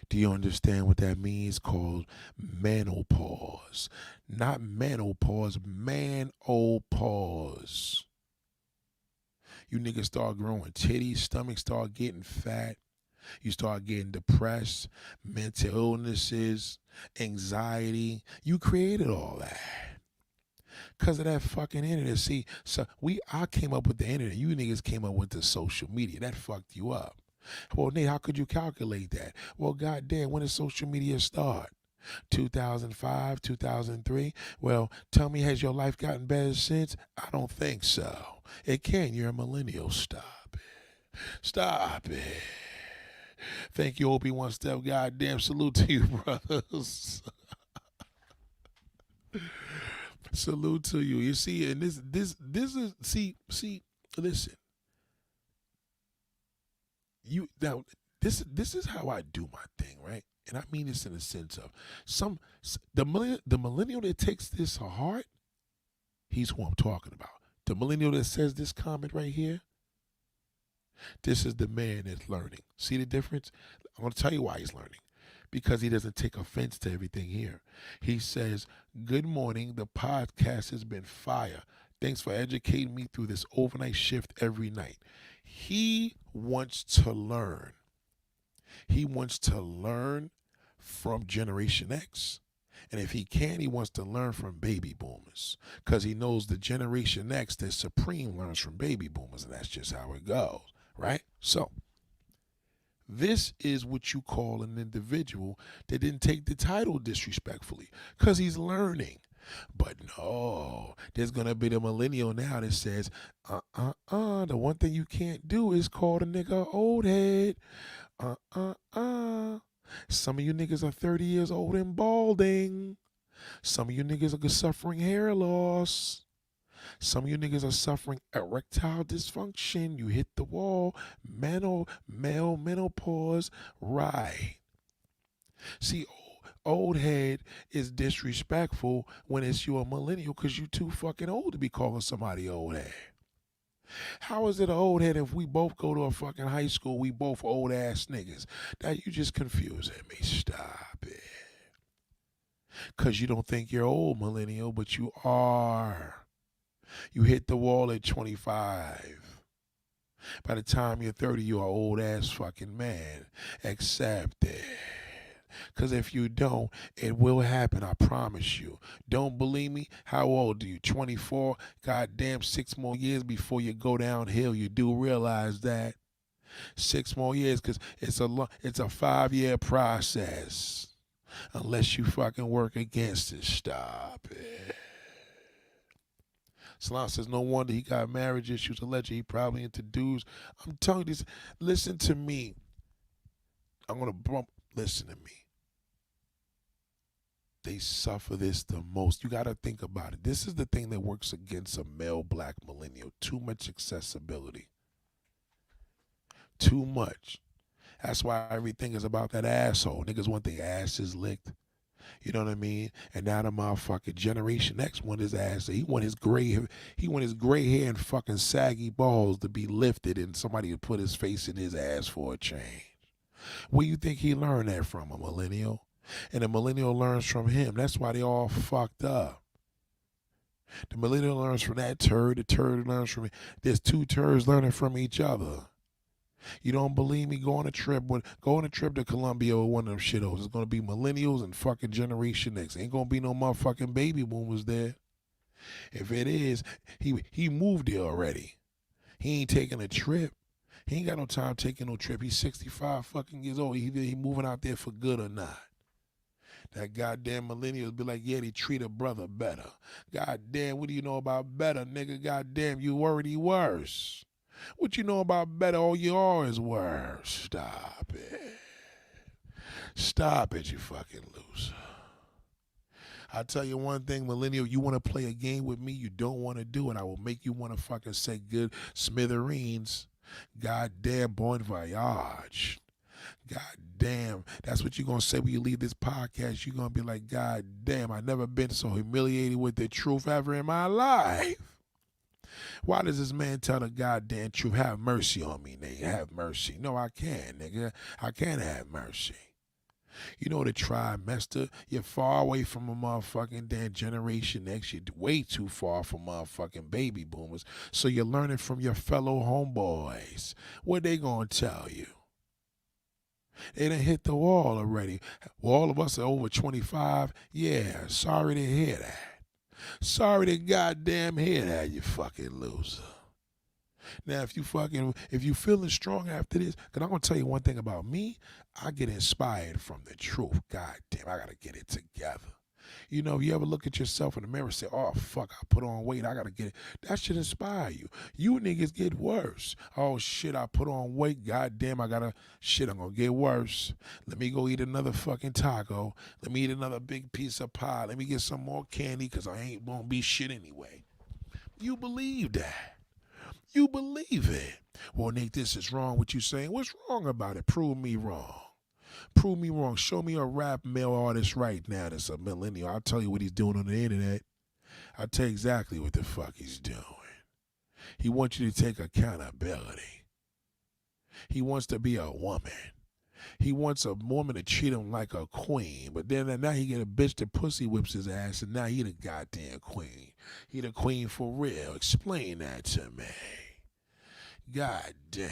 Do you understand what that means? Called menopause. Not menopause, man-opause. You niggas start growing titties, stomach start getting fat. You start getting depressed, mental illnesses, anxiety. You created all that because of that fucking internet. See, so I came up with the internet. You niggas came up with the social media. That fucked you up. Well, Nate, how could you calculate that? Well, goddamn, when did social media start? 2005, 2003? Well, tell me, has your life gotten better since? I don't think so. It can. You're a millennial. Stop it. Stop it. Thank you, Obi-Wan Step. Goddamn, salute to you, brothers. Salute to you. You see, and this is listen. You now this is how I do my thing, right? And I mean this in the sense of the millennial that takes this to heart, he's who I'm talking about. The millennial that says this comment right here, this is the man that's learning. See the difference? I'm going to tell you why he's learning. Because he doesn't take offense to everything here. He says, good morning, the podcast has been fire. Thanks for educating me through this overnight shift every night. He wants to learn. He wants to learn from Generation X. And if he can, he wants to learn from baby boomers. Because he knows the Generation X, the supreme, learns from baby boomers. And that's just how it goes, right? So, this is what you call an individual that didn't take the title disrespectfully because he's learning. But no, there's going to be the millennial now that says, the one thing you can't do is call the nigga old head. Some of you niggas are 30 years old and balding. Some of you niggas are suffering hair loss. Some of you niggas are suffering erectile dysfunction. You hit the wall. Male menopause. Right. See, old head is disrespectful when it's you a millennial because you too fucking old to be calling somebody old head. How is it an old head if we both go to a fucking high school, we both old ass niggas? That you just confusing me. Stop it. Because you don't think you're old, millennial, but you are. You hit the wall at 25. By the time you're 30, you're an old ass fucking man. Accept it. Because if you don't, it will happen, I promise you. Don't believe me? How old are you? 24? Goddamn, 6 more years before you go downhill. You do realize that. 6 more years, because it's a 5-year process. Unless you fucking work against it. Stop it. Salam says, no wonder he got marriage issues. Allegedly, he probably into dudes. I'm telling you this. Listen to me. Listen to me. They suffer this the most. You got to think about it. This is the thing that works against a male black millennial. Too much accessibility. Too much. That's why everything is about that asshole. Niggas want their asses licked. You know what I mean? And now the motherfucking Generation X want his ass. He want his gray hair and fucking saggy balls to be lifted and somebody to put his face in his ass for a change. Where you think he learned that from? A millennial? And the millennial learns from him. That's why they all fucked up. The millennial learns from that turd. The turd learns from me. There's 2 turds learning from each other. You don't believe me? Go on a trip to Colombia with one of them shittos. It's gonna be millennials and fucking Generation X. Ain't gonna be no motherfucking baby boomers there. If it is, he moved there already. He ain't taking a trip. He ain't got no time taking no trip. He's 65 fucking years old. He moving out there for good or not. That goddamn millennials be like, yeah, they treat a brother better. Goddamn, what do you know about better, nigga? Goddamn, you already worse. What you know about better? All you are is worse. Stop it. Stop it, you fucking loser. I'll tell you one thing, millennial, you want to play a game with me, you don't want to do it. I will make you want to fucking say good smithereens. Goddamn, bon voyage. God damn, that's what you're going to say when you leave this podcast. You're going to be like, God damn, I've never been so humiliated with the truth ever in my life. Why does this man tell the goddamn truth? Have mercy on me, nigga. Have mercy. No, I can't, nigga. I can't have mercy. You know the trimester, you're far away from a motherfucking damn Generation X. You're way too far from motherfucking baby boomers. So you're learning from your fellow homeboys. What they gonna tell you? They done hit the wall already. Well, all of us are over 25. Yeah, sorry to hear that. Sorry to goddamn hear that, you fucking loser. Now, if you feeling strong after this, because I'm going to tell you one thing about me, I get inspired from the truth. God damn, I got to get it together. You know, you ever look at yourself in the mirror and say, oh, fuck, I put on weight, I got to get it. That should inspire you. You niggas get worse. Oh, shit, I put on weight, god damn, I'm going to get worse. Let me go eat another fucking taco. Let me eat another big piece of pie. Let me get some more candy because I ain't going to be shit anyway. You believe that. You believe it. Well, Nate, this is wrong what you saying. What's wrong about it? Prove me wrong. Prove me wrong. Show me a rap male artist right now that's a millennial. I'll tell you what he's doing on the internet. I'll tell you exactly what the fuck he's doing. He wants you to take accountability. He wants to be a woman. He wants a woman to treat him like a queen. But then now he get a bitch that pussy whips his ass, and now he the goddamn queen. He the queen for real. Explain that to me. God damn.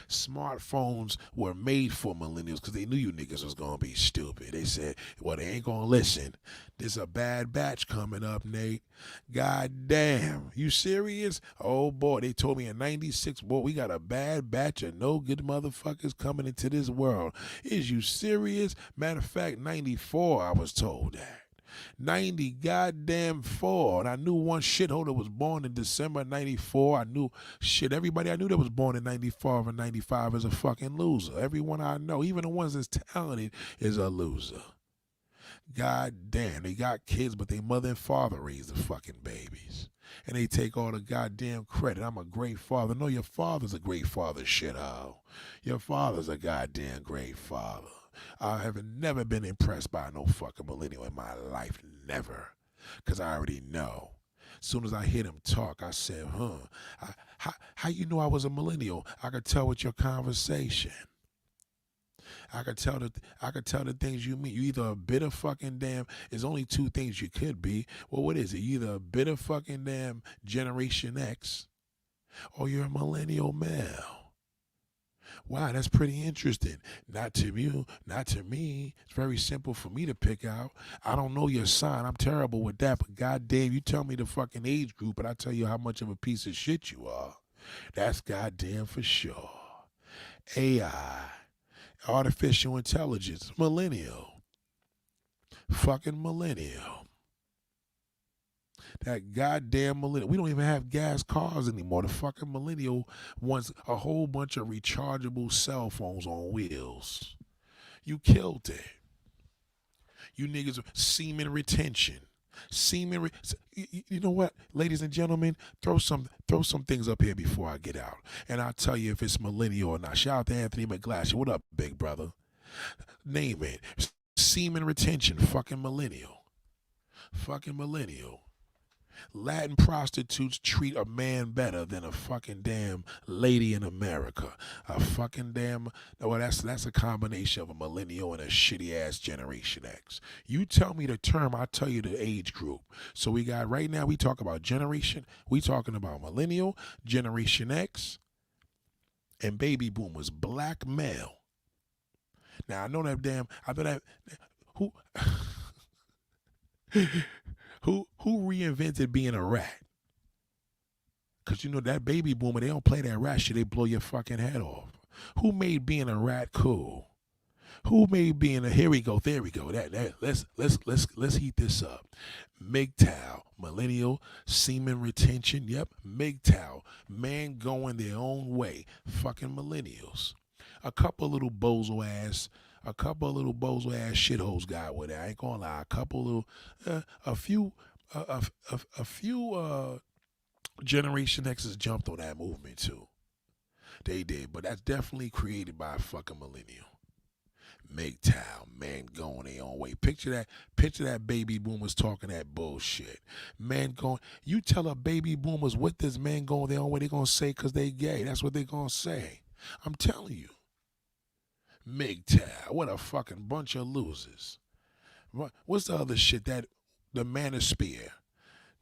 Smartphones were made for millennials because they knew you niggas was going to be stupid. They said, well, they ain't going to listen. There's a bad batch coming up, Nate. God damn. You serious? Oh, boy. They told me in 96, boy, we got a bad batch of no good motherfuckers coming into this world. Is you serious? Matter of fact, 94, I was told that. 90 goddamn 4. And I knew one shithole that was born in December 94. I knew shit. Everybody I knew that was born in 94 and 95 is a fucking loser. Everyone I know, even the ones that's talented, is a loser. God damn, they got kids, but they mother and father raised the fucking babies. And they take all the goddamn credit. I'm a great father. No, your father's a great father, shithole. Your father's a goddamn great father. I have never been impressed by no fucking millennial in my life. Never. Because I already know. As soon as I hear them talk, I said, how you know I was a millennial? I could tell with your conversation. I could tell the things you mean. You either a bitter fucking damn, there's only two things you could be. Well, what is it? You either a bitter fucking damn Generation X or you're a millennial male. Wow, that's pretty interesting. Not to you, not to me. It's very simple for me to pick out. I don't know your sign. I'm terrible with that. But goddamn, you tell me the fucking age group, and I tell you how much of a piece of shit you are. That's goddamn for sure. AI, artificial intelligence, millennial. Fucking millennial. That goddamn millennial. We don't even have gas cars anymore. The fucking millennial wants a whole bunch of rechargeable cell phones on wheels. You killed it. You niggas, semen retention. You know what, ladies and gentlemen, throw some things up here before I get out, and I'll tell you if it's millennial or not. Shout out to Anthony McGlashy. What up, big brother? Name it. Semen retention. Fucking millennial. Fucking millennial. Latin prostitutes treat a man better than a fucking damn lady in America. A fucking damn, well, that's a combination of a millennial and a shitty ass Generation X. You tell me the term, I'll tell you the age group. So we got right now, we talk about generation, we talking about millennial, Generation X, and baby boomers, black male. Now I know that who who reinvented being a rat? Because you know that baby boomer, they don't play that rat shit, they blow your fucking head off. Who made being a rat cool? Who made being a, here we go, there we go. Let's heat this up. MGTOW, millennial, semen retention, yep, MGTOW, man going their own way. Fucking millennials. A couple little bozo ass shitholes got with it. I ain't gonna lie. A few Generation X's jumped on that movement too. They did, but that's definitely created by a fucking millennial. MGTOW, man going their own way. Picture that baby boomers talking that bullshit. Man going, you tell a baby boomers what this man going their own way, they gonna say because they gay. That's what they gonna say. I'm telling you. MGTOW, what a fucking bunch of losers. What's the other shit that the manosphere?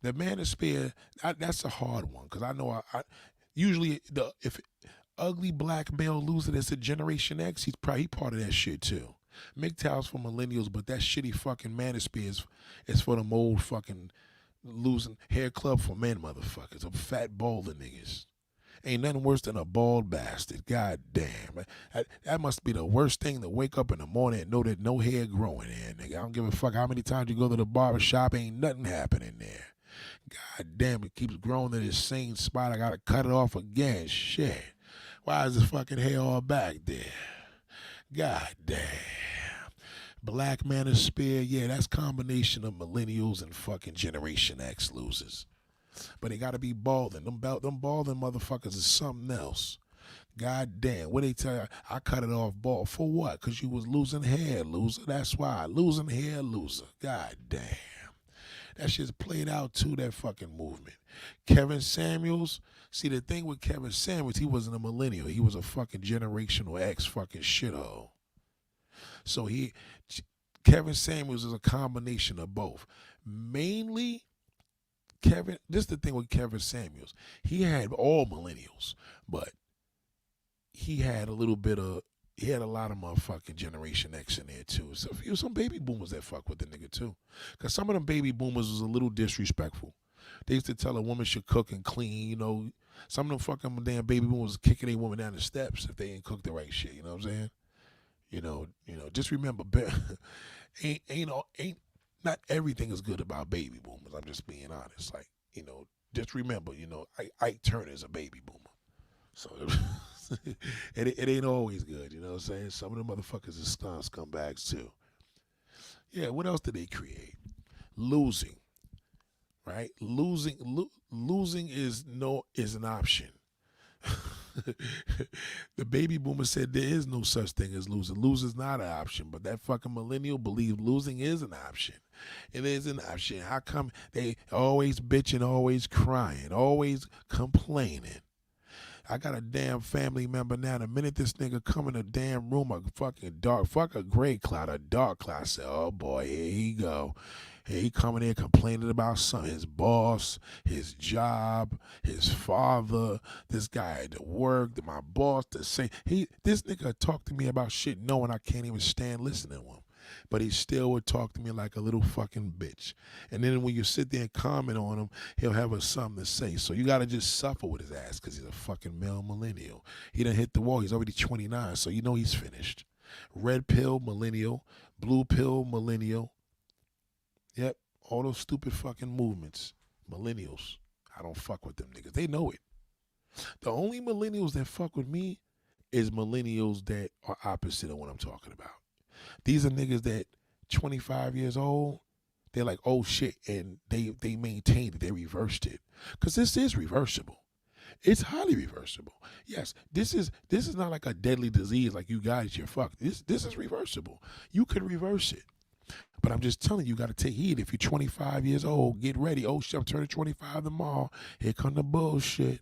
The manosphere, that's a hard one because I know I usually if ugly black male loser that's a Generation X, he's probably part of that shit too. MGTOW's for millennials, but that shitty fucking manosphere is for them old fucking losing hair club for men motherfuckers, of fat balding niggas. Ain't nothing worse than a bald bastard. God damn. That must be the worst thing to wake up in the morning and know that no hair growing there, nigga. I don't give a fuck how many times you go to the barber shop, ain't nothing happening there. God damn, it keeps growing to this same spot. I gotta cut it off again. Shit. Why is this fucking hair all back there? God damn. Black manosphere, yeah, that's combination of millennials and fucking Generation X losers. But they gotta be balding. Them balding motherfuckers is something else. God damn, what they tell you? I cut it off bald. For what? Because you was losing hair, loser. That's why. Losing hair, loser. God damn. That shit's played out too, that fucking movement. Kevin Samuels, see the thing with Kevin Samuels, he wasn't a millennial. He was a fucking generational X fucking shithole. So Kevin Samuels is a combination of both. Mainly, this is the thing with Kevin Samuels. He had all millennials, but he had a lot of motherfucking Generation X in there too. So some baby boomers that fuck with the nigga too. Because some of them baby boomers was a little disrespectful. They used to tell a woman should cook and clean, you know. Some of them fucking damn baby boomers was kicking a woman down the steps if they ain't cook the right shit, you know what I'm saying? You know, just remember, ain't not everything is good about baby boomers. I'm just being honest. Like, just remember, Ike Turner's a baby boomer. So it ain't always good, you know what I'm saying? Some of them motherfuckers is scumbags too. Yeah, what else did they create? Losing, right? Losing is an option. The baby boomer said there is no such thing as losing. Losing's not an option, but that fucking millennial believes losing is an option. It is an option. How come they always bitching, always crying, always complaining? I got a damn family member now. The minute this nigga come in a damn room, fuck a gray cloud, a dark cloud, I say, oh boy, here he go. Here he coming in complaining about something, his boss, his job, his father, this guy at the work, my boss, this nigga talk to me about shit knowing I can't even stand listening to him. But he still would talk to me like a little fucking bitch. And then when you sit there and comment on him, he'll have something to say. So you got to just suffer with his ass because he's a fucking male millennial. He done hit the wall. He's already 29, so you know he's finished. Red pill, millennial. Blue pill, millennial. Yep, all those stupid fucking movements. Millennials. I don't fuck with them niggas. They know it. The only millennials that fuck with me is millennials that are opposite of what I'm talking about. These are niggas that 25 years old, they're like, oh shit, and they maintained it, they reversed it. Because this is reversible. It's highly reversible. Yes, this is not like a deadly disease like you guys, you're fucked. This is reversible. You can reverse it. But I'm just telling you, you got to take heed. If you're 25 years old, get ready. Oh shit, I'm turning 25 tomorrow. Here come the bullshit.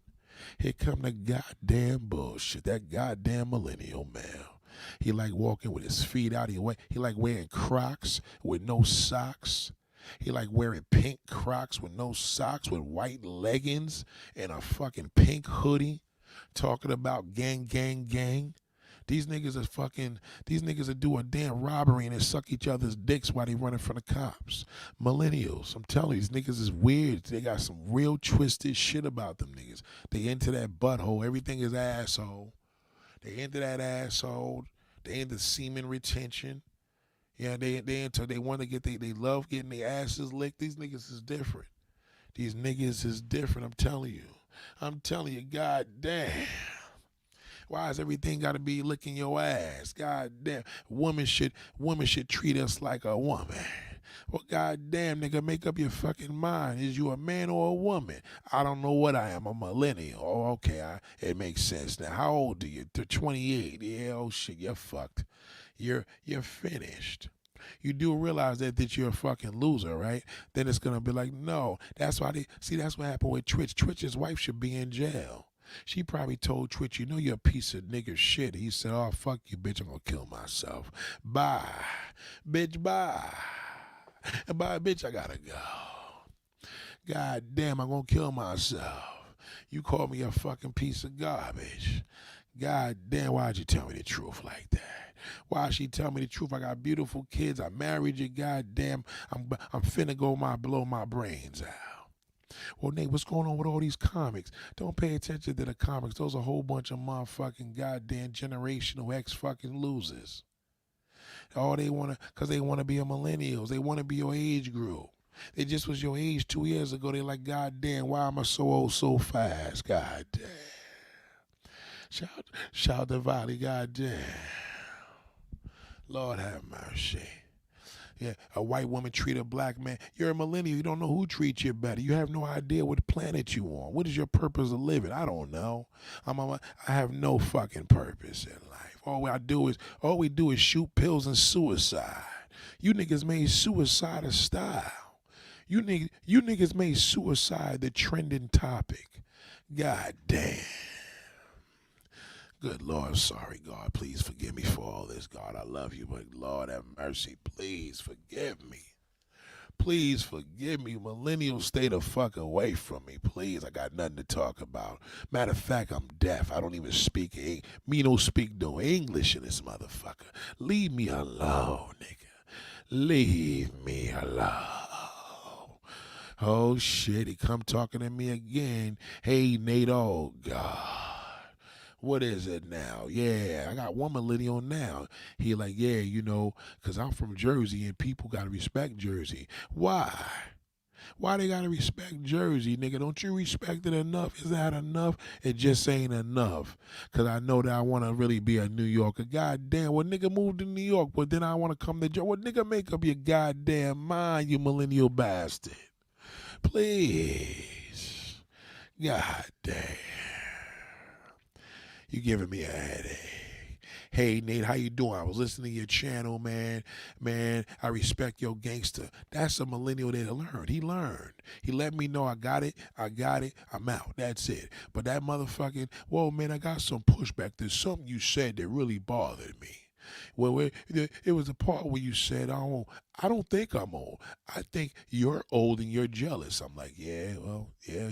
Here come the goddamn bullshit. That goddamn millennial man. He like walking with his feet out. He like wearing Crocs with no socks. He like wearing pink Crocs with no socks with white leggings and a fucking pink hoodie. Talking about gang, gang, gang. These niggas are do a damn robbery and they suck each other's dicks while they running from the cops. Millennials, I'm telling you, these niggas is weird. They got some real twisted shit about them niggas. They into that butthole. Everything is asshole. They into that asshole. They into semen retention. Yeah, they want to get they love getting their asses licked. These niggas is different. These niggas is different. I'm telling you, god damn. Why is everything got to be licking your ass? God damn. Women should treat us like a woman. Well, god damn, nigga, make up your fucking mind. Is you a man or a woman? I don't know what I am. I'm a millennial. Oh, okay. It makes sense now. How old are you? 28. Yeah, oh shit, you're fucked. You're finished. You do realize that you're a fucking loser, right? Then it's gonna be like, no. That's why that's what happened with Twitch. Twitch's wife should be in jail. She probably told Twitch, you know you're a piece of nigger shit. He said, oh, fuck you, bitch, I'm gonna kill myself. Bye. Bitch, bye. And bye, bitch, I gotta go. God damn, I'm gonna kill myself. You call me a fucking piece of garbage. God damn, why'd you tell me the truth like that? Why'd she tell me the truth? I got beautiful kids. I married you. God damn, I'm finna go blow my brains out. Well, Nate, what's going on with all these comics? Don't pay attention to the comics. Those are a whole bunch of motherfucking goddamn generational X fucking losers. All they wanna, cause they wanna be a millennials. They wanna be your age group. They just was your age 2 years ago. They like, God damn, why am I so old so fast? God damn. Shout to Valley, God damn. Lord have mercy. Yeah, a white woman treat a black man. You're a millennial. You don't know who treats you better. You have no idea what planet you on. What is your purpose of living? I don't know. I have no fucking purpose in life. All we do is shoot pills and suicide. You niggas made suicide a style. You niggas made suicide the trending topic. God damn. Good Lord, sorry, God. Please forgive me for all this, God. I love you, but Lord have mercy. Please forgive me. Please forgive me. Millennials, stay the fuck away from me, please. I got nothing to talk about. Matter of fact, I'm deaf. I don't even speak me don't speak no English in this motherfucker. Leave me alone, nigga. Leave me alone. Oh shit, he come talking to me again. Hey Nate, oh God. What is it now? Yeah, I got one millennial now. He like, yeah, you know, because I'm from Jersey and people got to respect Jersey. Why? Why they got to respect Jersey, nigga? Don't you respect it enough? Is that enough? It just ain't enough. Because I know that I want to really be a New Yorker. God damn, well, nigga moved to New York, but then I want to come to Jersey. Well, nigga, make up your goddamn mind, you millennial bastard. Please. God damn. You giving me a headache. Hey Nate, how you doing? I was listening to your channel, man. Man, I respect your gangster. That's a millennial that learned. He learned. He let me know I got it. I'm out. That's it. But that motherfucking, whoa, man, I got some pushback. There's something you said that really bothered me. Well, it was a part where you said, I don't think I'm old. I think you're old and you're jealous. I'm like, yeah, well, yeah.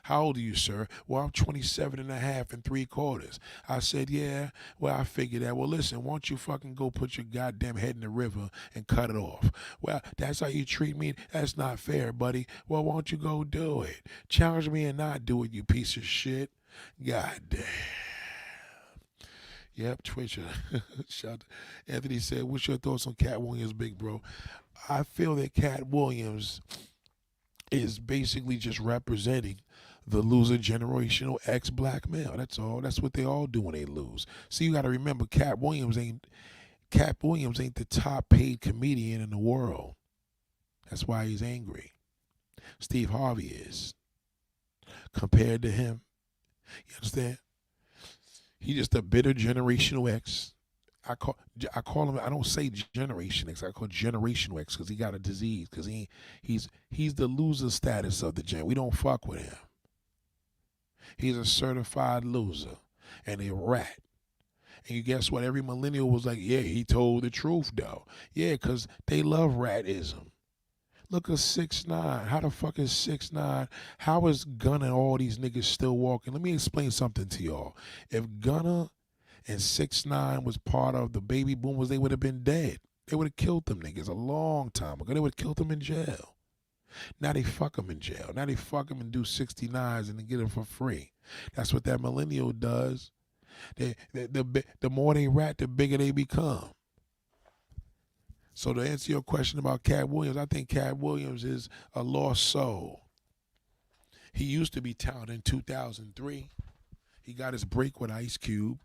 How old are you, sir? Well, I'm 27 and a half and 3/4. I said, yeah, well, I figured that. Well, listen, why don't you fucking go put your goddamn head in the river and cut it off? Well, that's how you treat me? That's not fair, buddy. Well, why don't you go do it? Challenge me and not do it, you piece of shit. God damn. Yep, Twitcher. Shout. Anthony said, what's your thoughts on Cat Williams, big bro? I feel that Cat Williams is basically just representing the loser generational ex-black male. That's all. That's what they all do when they lose. See, you got to remember, Cat Williams ain't the top paid comedian in the world. That's why he's angry. Steve Harvey is. Compared to him, you understand? He just a bitter generational X. I call him. I don't say Generation X. I call Generational X because he got a disease. Because he's the loser status of the gen. We don't fuck with him. He's a certified loser and a rat. And you guess what? Every millennial was like, yeah, he told the truth though. Yeah, because they love ratism. Look at 6ix9ine. How the fuck is 6ix9ine? How is Gunna and all these niggas still walking? Let me explain something to y'all. If Gunna and 6ix9ine was part of the baby boomers, they would have been dead. They would have killed them niggas a long time ago. They would have killed them in jail. Now they fuck them in jail. Now they fuck them and do 69s and then get them for free. That's what that millennial does. The more they rat, the bigger they become. So to answer your question about Cat Williams, I think Cat Williams is a lost soul. He used to be talented in 2003. He got his break with Ice Cube.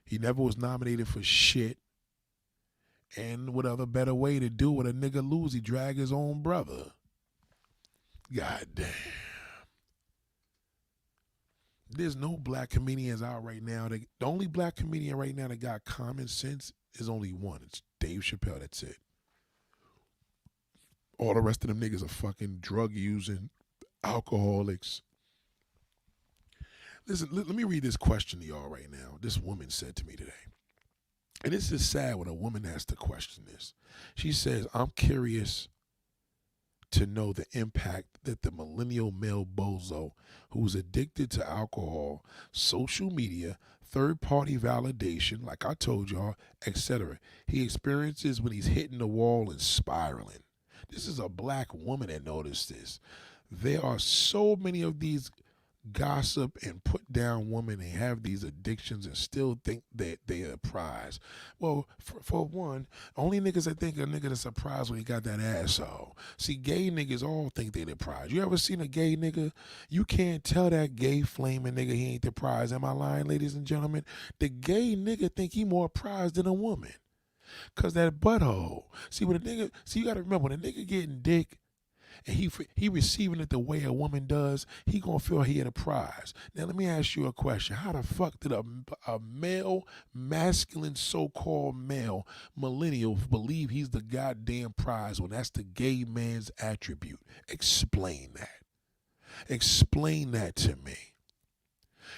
He never was nominated for shit. And what other better way to do with a nigga lose? He drag his own brother. God damn. There's no black comedians out right now. The only black comedian right now that got common sense is only one. It's Dave Chappelle. That's it. All the rest of them niggas are fucking drug using alcoholics. Listen, let me read this question to y'all right now. This woman said to me today. And this is sad when a woman has to question this. She says, I'm curious to know the impact that the millennial male bozo who's addicted to alcohol, social media, third-party validation, like I told y'all, etc., he experiences when he's hitting the wall and spiraling. This is a black woman that noticed this. There are so many of these gossip and put down women and have these addictions and still think that they are a prize. Well, for one, only niggas that think a nigga that's a prize when he got that asshole. See, gay niggas all think they the prize. You ever seen a gay nigga? You can't tell that gay flaming nigga he ain't the prize. Am I lying, ladies and gentlemen? The gay nigga think he more prize than a woman. Cause that butthole. See, when a nigga, see, you gotta remember, when a nigga getting dick, and he receiving it the way a woman does, he gonna feel he had a prize. Now let me ask you a question. How the fuck did a male, masculine, so-called male millennial believe he's the goddamn prize when that's the gay man's attribute? Explain that. Explain that to me.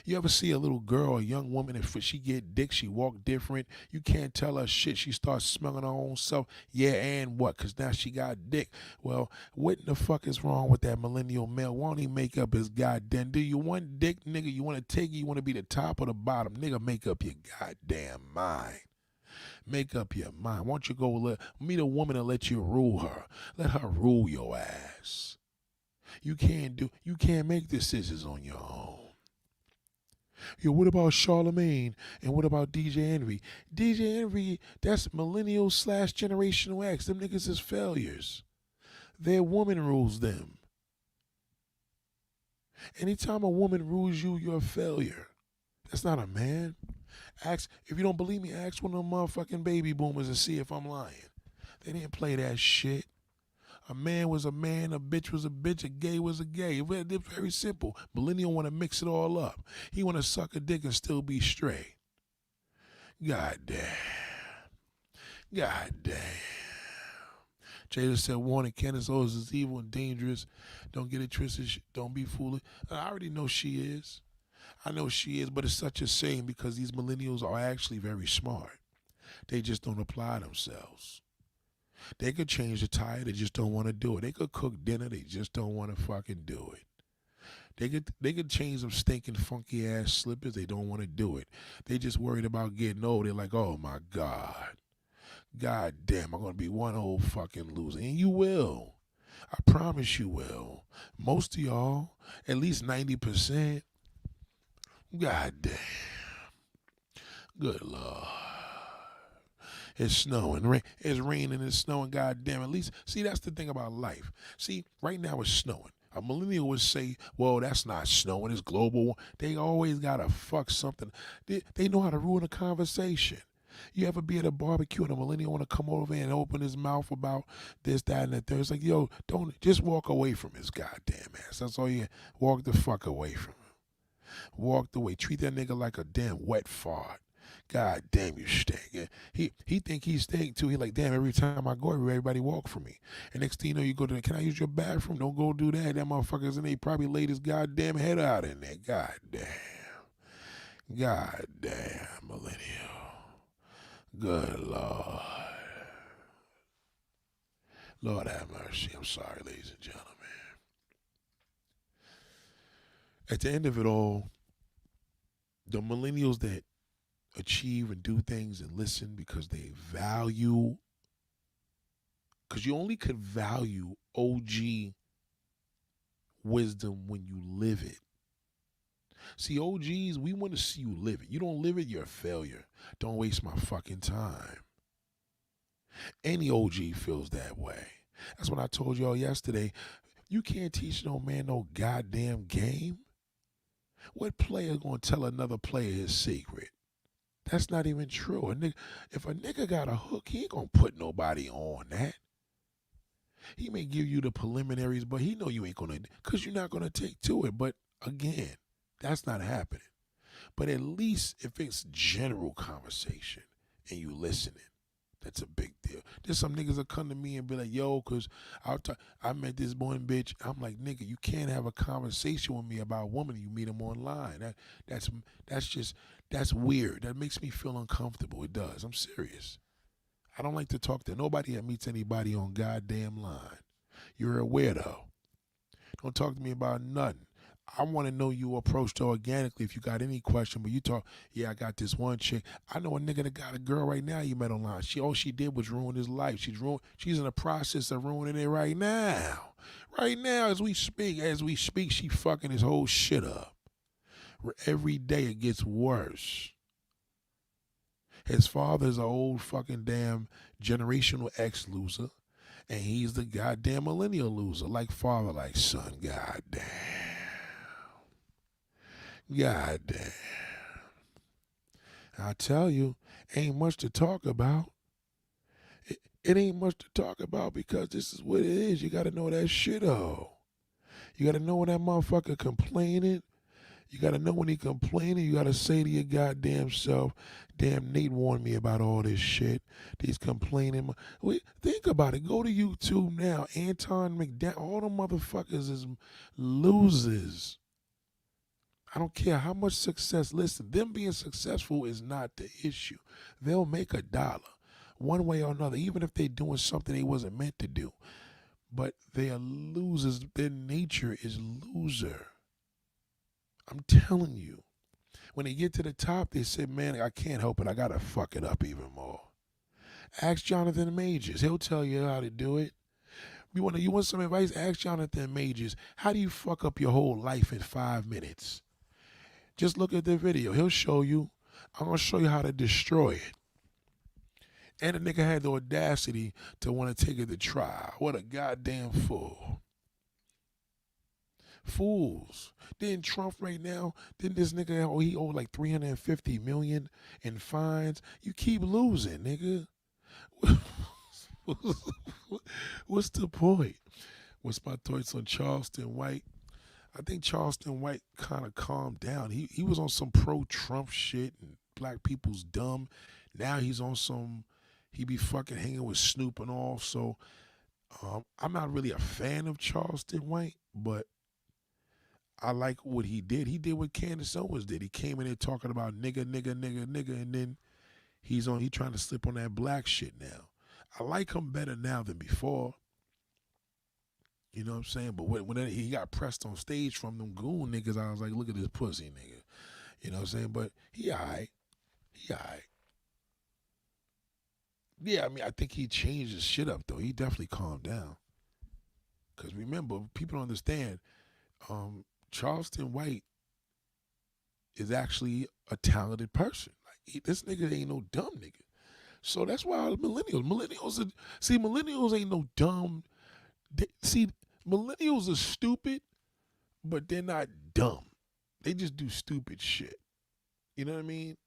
You ever see a little girl, a young woman, if she get dick, she walk different. You can't tell her shit. She starts smelling her own self. Yeah, and what? Because now she got dick. Well, what the fuck is wrong with that millennial male? Why don't he make up his goddamn? Do you want dick, nigga? You want to take it? You want to be the top or the bottom? Nigga, make up your goddamn mind. Make up your mind. Why don't you go meet a woman and let you rule her? Let her rule your ass. You can't make decisions on your own. Yo, what about Charlemagne and what about DJ Envy? DJ Envy, that's millennial / generational X. Them niggas is failures. Their woman rules them. Anytime a woman rules you, you're a failure. That's not a man. Ask, if you don't believe me, ask one of them motherfucking baby boomers and see if I'm lying. They didn't play that shit. A man was a man, a bitch was a bitch, a gay was a gay. It's very simple. Millennial want to mix it all up. He want to suck a dick and still be straight. God damn. God damn. Jada said, warning, Candace Owens is evil and dangerous. Don't get it twisted. Don't be foolish. I already know she is. I know she is, but it's such a shame because these millennials are actually very smart. They just don't apply themselves. They could change the tire, they just don't want to do it. They could cook dinner, they just don't want to fucking do it. They could change some stinking funky ass slippers, they don't want to do it. They just worried about getting old. They're like, oh my God. God damn, I'm gonna be one old fucking loser. And you will. I promise you will. Most of y'all, at least 90%. God damn. Good Lord. It's snowing. It's raining, it's snowing, goddamn. At least, see, that's the thing about life. See, right now it's snowing. A millennial would say, well, that's not snowing, it's global. They always got to fuck something. They know how to ruin a conversation. You ever be at a barbecue and a millennial want to come over and open his mouth about this, that, and the third? It's like, yo, don't, just walk away from his goddamn ass. That's all you, walk the fuck away from him. Walk away. Treat that nigga like a damn wet fart. God damn, you stink. He think he stink too. He like, damn, every time I go, everybody walk from me. And next thing you know, you go to, can I use your bathroom? Don't go do that. That motherfucker's in there. He probably laid his goddamn head out in there. God damn. God damn, millennial. Good Lord. Lord have mercy. I'm sorry, ladies and gentlemen. At the end of it all, the millennials that achieve and do things and listen because they value, because you only could value OG wisdom when you live it. See, OGs, we want to see you live it. You don't live it, you're a failure. Don't waste my fucking time. Any OG feels that way. That's what I told y'all yesterday. You can't teach no man no goddamn game. What player gonna tell another player his secret? That's not even true. If a nigga got a hook, he ain't gonna put nobody on that. He may give you the preliminaries, but he know you ain't gonna, because you're not gonna take to it. But again, that's not happening. But at least if it's general conversation and you listening, That's a big deal. There's some niggas that come to me and be like, yo, cause I met this one bitch. I'm like, nigga, you can't have a conversation with me about a woman. You meet them online. That's weird. That makes me feel uncomfortable. It does. I'm serious. I don't like to talk to nobody that meets anybody on goddamn line. You're a weirdo. Don't talk to me about nothing. I want to know you approached organically if you got any question, but you talk, yeah, I got this one chick. I know a nigga that got a girl right now you met online. All she did was ruin his life. She's in the process of ruining it right now. Right now, as we speak, she fucking his whole shit up. Every day it gets worse. His father's an old fucking damn generational ex-loser, and he's the goddamn millennial loser. Like father, like son, goddamn. Goddamn. I tell you, ain't much to talk about. It ain't much to talk about because this is what it is. You gotta know that shit, oh. You gotta know when that motherfucker complaining. You gotta know when he complaining. You gotta say to your goddamn self, damn, Nate warned me about all this shit. These complaining. Wait, think about it. Go to YouTube now. Anton McDowell, all the motherfuckers is losers. I don't care how much success. Listen, them being successful is not the issue. They'll make $1 one way or another, even if they're doing something they wasn't meant to do. But they are losers. Their nature is loser. I'm telling you. When they get to the top, they say, man, I can't help it. I got to fuck it up even more. Ask Jonathan Majors. He'll tell you how to do it. You want some advice? Ask Jonathan Majors. How do you fuck up your whole life in 5 minutes? Just look at the video. He'll show you. I'm going to show you how to destroy it. And the nigga had the audacity to want to take it to trial. What a goddamn fool. Fools. Then Trump right now, then this nigga, he owed like $350 million in fines. You keep losing, nigga. What's the point? What's my thoughts on Charleston White? I think Charleston White kind of calmed down. He was on some pro-Trump shit and black people's dumb. Now he's on some, he be fucking hanging with Snoop and all. So I'm not really a fan of Charleston White, but I like what he did. He did what Candace Owens did. He came in there talking about nigga, and then he trying to slip on that black shit now. I like him better now than before. You know what I'm saying? But when he got pressed on stage from them goon niggas, I was like, look at this pussy nigga. You know what I'm saying? But he all right. Yeah, I mean, I think he changed his shit up, though. He definitely calmed down. Because remember, people don't understand, Charleston White is actually a talented person. Like this nigga ain't no dumb nigga. So that's why millennials ain't no dumb. Millennials are stupid, but they're not dumb. They just do stupid shit. You know what I mean?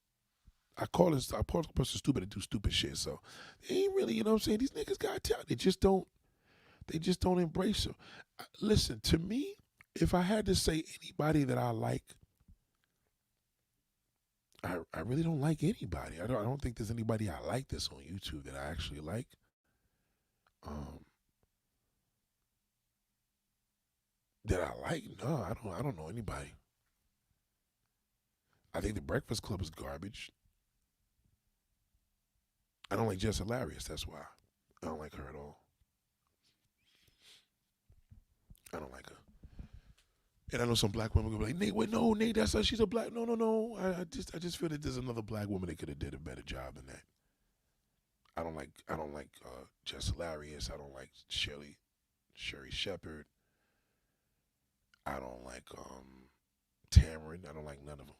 I call a person stupid to do stupid shit. So they ain't really, you know what I'm saying? These niggas got talent. They just don't embrace them. Listen, to me, if I had to say anybody that I like, I really don't like anybody. I don't think there's anybody I like that's on YouTube that I actually like. That I like? No, I don't know anybody. I think the Breakfast Club is garbage. I don't like Jess Hilarious, that's why. I don't like her at all. I don't like her. And I know some black women will be like, Nate, wait, no, Nate, that's her. She's a black. No. I just feel that there's another black woman that could have did a better job than that. I don't like Jess Hilarious. I don't like Sherry Shepherd. I don't like Tamron. I don't like none of them.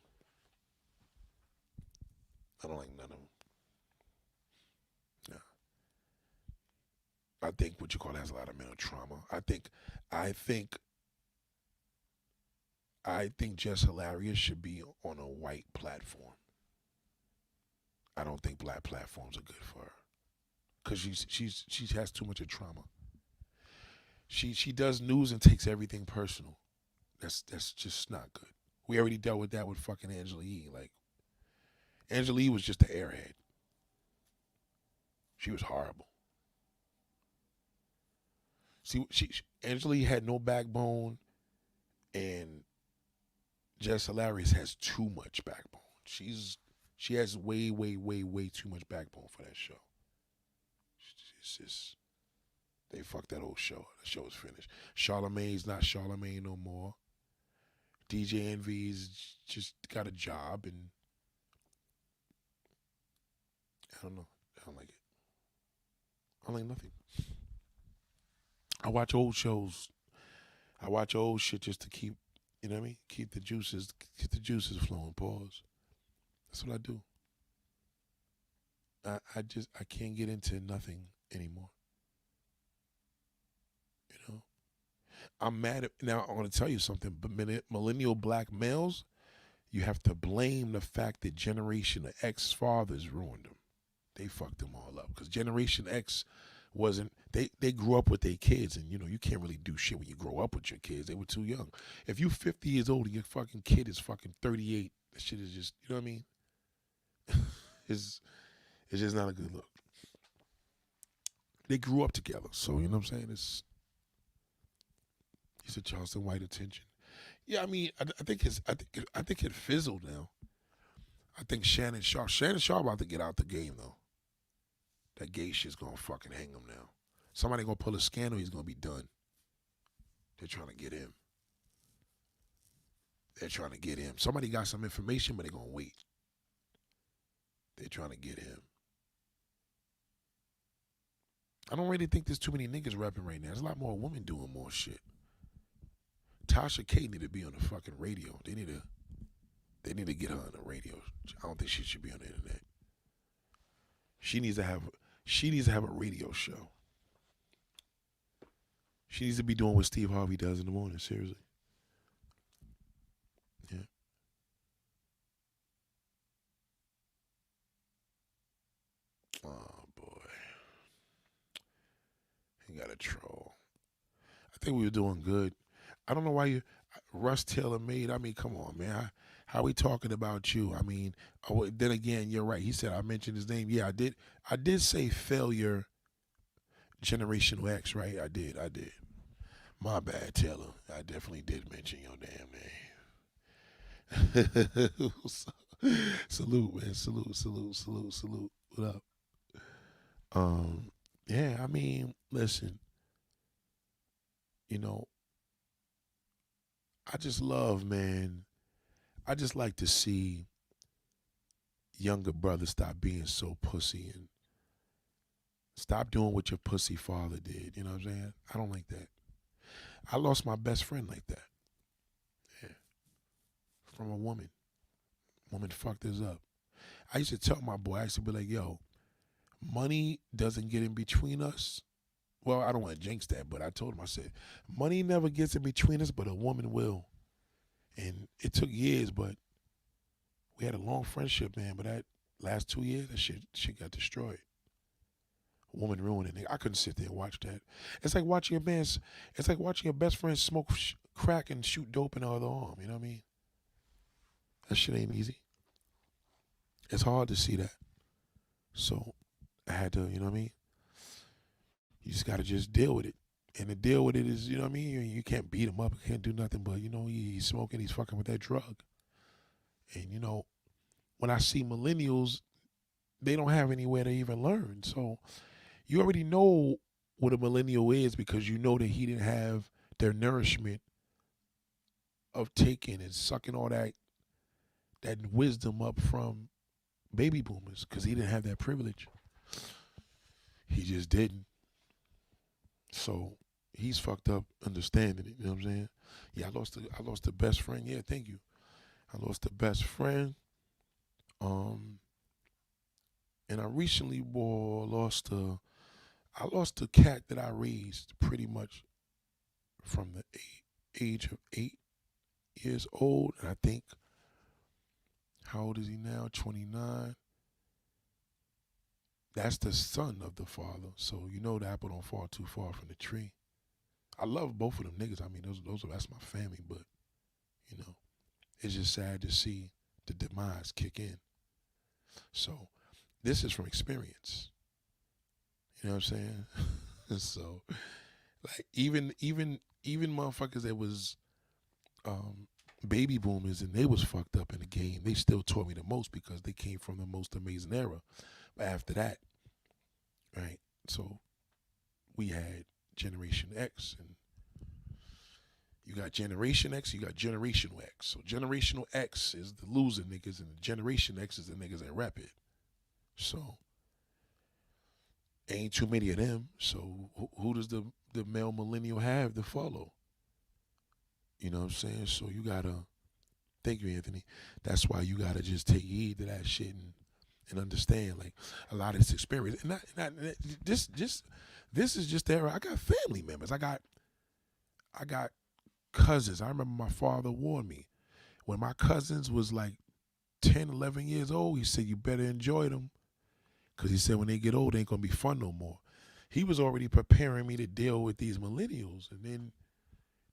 Yeah. I think what you call has a lot of mental trauma. I think Jess Hilarious should be on a white platform. I don't think black platforms are good for her because she has too much of trauma. She does news and takes everything personal. That's just not good. We already dealt with that with fucking Angela Yee. Like Angela Yee was just an airhead. She was horrible. See, Angela Yee had no backbone, and Jess Hilarious has too much backbone. She has way, way, way, way too much backbone for that show. It's just they fucked that whole show. The show is finished. Charlamagne's not Charlamagne no more. DJ Envy's just got a job, and I don't know. I don't like it. I don't like nothing. I watch old shows. I watch old shit just to keep, you know what I mean? Keep the juices flowing. Pause. That's what I do. I can't get into nothing anymore. You know, I'm mad at now. I'm gonna tell you something. But millennial black males, you have to blame the fact that Generation X fathers ruined them. They fucked them all up because Generation X wasn't. They grew up with their kids, and you can't really do shit when you grow up with your kids. They were too young. If you 50 years old and your fucking kid is fucking 38, that shit is just, you know what I mean? it's just not a good look. They grew up together, so you know what I'm saying. It's a Charleston White attention. Yeah, I mean, I think it fizzled now. I think Shannon Sharp about to get out the game though. That gay shit's gonna fucking hang him now. Somebody gonna pull a scandal, he's gonna be done. They're trying to get him. Somebody got some information, but they're gonna wait. They're trying to get him. I don't really think there's too many niggas rapping right now. There's a lot more women doing more shit. Tasha K need to be on the fucking radio. They need to get her on the radio. I don't think she should be on the internet. She needs to have a radio show. She needs to be doing what Steve Harvey does in the morning, seriously. Yeah. Oh boy. He got a troll. I think we were doing good. I don't know why Russ Taylor made. I mean, come on, man. How we talking about you? I mean, then again, you're right. He said I mentioned his name. Yeah, I did. I did say failure. Generational X, right? I did. My bad, Taylor. I definitely did mention your damn name. Salute, man. Salute. What up? Yeah. I mean, listen. I just love, man. I just like to see younger brothers stop being so pussy and stop doing what your pussy father did. You know what I'm saying? I don't like that. I lost my best friend like that. Yeah. From a woman. Woman fucked us up. I used to tell my boy, I used to be like, yo, money doesn't get in between us. Well, I don't want to jinx that, but I told him, I said, money never gets in between us, but a woman will. And it took years, but we had a long friendship, man. But that last 2 years, that shit got destroyed. A woman ruined it. I couldn't sit there and watch that. It's like watching your best friend smoke crack and shoot dope in the other arm. You know what I mean? That shit ain't easy. It's hard to see that. So I had to, you know what I mean? You just got to just deal with it. And to deal with it is, you know what I mean? You can't beat him up. You can't do nothing but, he's smoking, he's fucking with that drug. And, when I see millennials, they don't have anywhere to even learn. So you already know what a millennial is because you know that he didn't have their nourishment of taking and sucking all that wisdom up from baby boomers because he didn't have that privilege. He just didn't. So he's fucked up understanding it. You know what I'm saying? Yeah, I lost the best friend. Yeah, thank you. I lost the best friend. And I recently lost a cat that I raised pretty much from the age of 8 years old. And I think, how old is he now? 29. That's the son of the father. So the apple don't fall too far from the tree. I love both of them niggas. I mean, that's my family, but it's just sad to see the demise kick in. So this is from experience. You know what I'm saying? So like even motherfuckers that was baby boomers and they was fucked up in the game, they still taught me the most because they came from the most amazing era. But after that, right? So we had Generation X, and you got Generation X, you got Generational X. So Generational X is the loser niggas, and the Generation X is the niggas that rap it. So ain't too many of them. So who does the male millennial have to follow? You know what I'm saying? So you gotta, thank you, Anthony. That's why you gotta just take heed to that shit and understand like a lot of this experience. And this is just there. I got family members. I got cousins. I remember my father warned me when my cousins was like 10, 11 years old. He said you better enjoy them because he said when they get old, it ain't gonna be fun no more. He was already preparing me to deal with these millennials, and then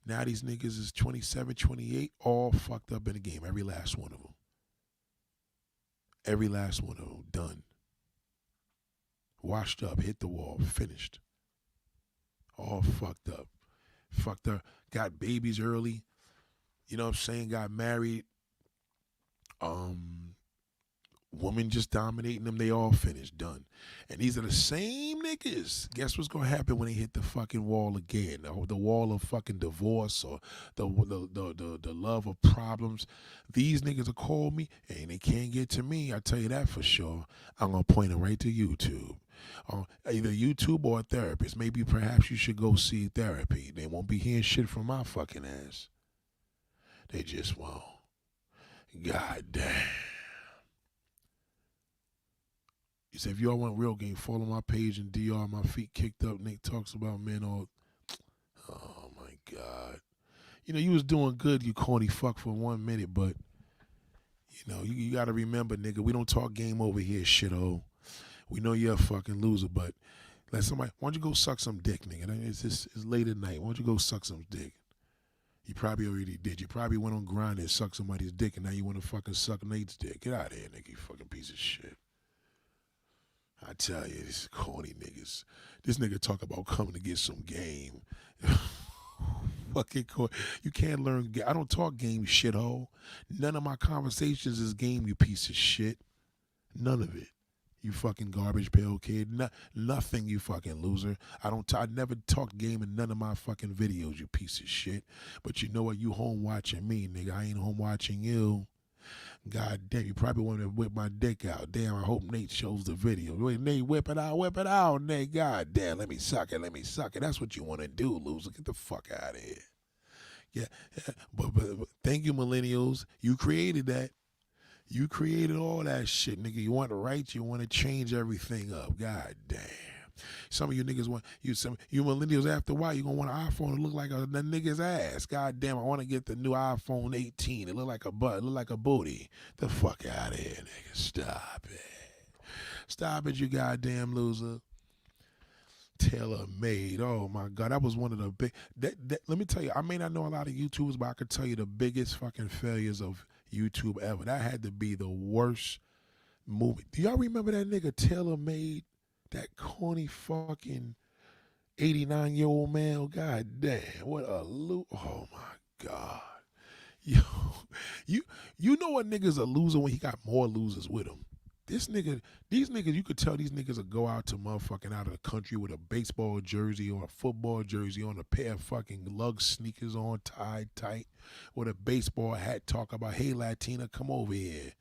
now these niggas is 27, 28, all fucked up in the game. Every last one of them. Every last one of them done. Washed up, hit the wall, finished. All fucked up. Fucked up. Got babies early. You know what I'm saying? Got married. Women just dominating them. They all finished, done. And these are the same niggas. Guess what's gonna happen when they hit the fucking wall again? The wall of fucking divorce or the love of problems. These niggas will call me and they can't get to me. I tell you that for sure. I'm gonna point them right to YouTube. Either YouTube or a therapist. Maybe perhaps you should go see therapy. They won't be hearing shit from my fucking ass. They just won't. God damn. He said, if y'all want real game, follow my page and DR. My feet kicked up. Nick talks about men all. Oh my God. You know, you was doing good, you corny fuck, for 1 minute, but you know, you gotta remember, nigga, we don't talk game over here, shit-o. We know you're a fucking loser, but let somebody, why don't you go suck some dick, nigga? It's late at night. Why don't you go suck some dick? You probably already did. You probably went on grind and sucked somebody's dick, and now you want to fucking suck Nate's dick. Get out of here, nigga, you fucking piece of shit. I tell you, these corny niggas. This nigga talk about coming to get some game. Fucking corny. You can't learn. I don't talk game, shithole. None of my conversations is game, you piece of shit. None of it. You fucking garbage pail kid. Nothing, you fucking loser. I never talk game in none of my fucking videos, you piece of shit. But you know what? You home watching me, nigga. I ain't home watching you. God damn, you probably want to whip my dick out. Damn, I hope Nate shows the video. Wait, Nate, whip it out, Nate. God damn, let me suck it. That's what you want to do, loser. Get the fuck out of here. Yeah, but thank you, millennials. You created that. You created all that shit, nigga. You want to write, you want to change everything up. God damn. Some of you niggas want you millennials after a while, you gonna want an iPhone to look like a nigga's ass. God damn, I want to get the new iPhone 18. It look like a butt, look like a booty. The fuck out of here, nigga. Stop it. Stop it, you goddamn loser. Tailor made. Oh my God, that was one of the big. Let me tell you, I may not know a lot of YouTubers, but I could tell you the biggest fucking failures of YouTube ever. That had to be the worst movie. Do y'all remember that nigga Tailor Made? That corny fucking 89-year-old man. God damn, what a loot. Oh my God. Yo, you know what nigga's a loser when he got more losers with him. These niggas, you could tell these niggas will go out to motherfucking out of the country with a baseball jersey or a football jersey on, a pair of fucking lug sneakers on, tied tight, with a baseball hat, talk about, hey Latina, come over here.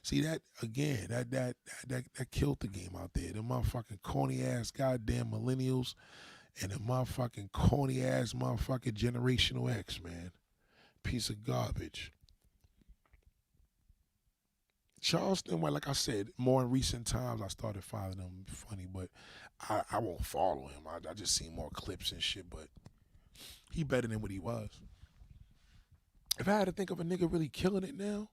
See that again? That killed the game out there. The motherfucking corny ass goddamn millennials and the motherfucking corny ass motherfucking generational X, man. Piece of garbage. Charleston, well, like I said, more in recent times I started following him funny, but I won't follow him. I just see more clips and shit, but he better than what he was. If I had to think of a nigga really killing it now,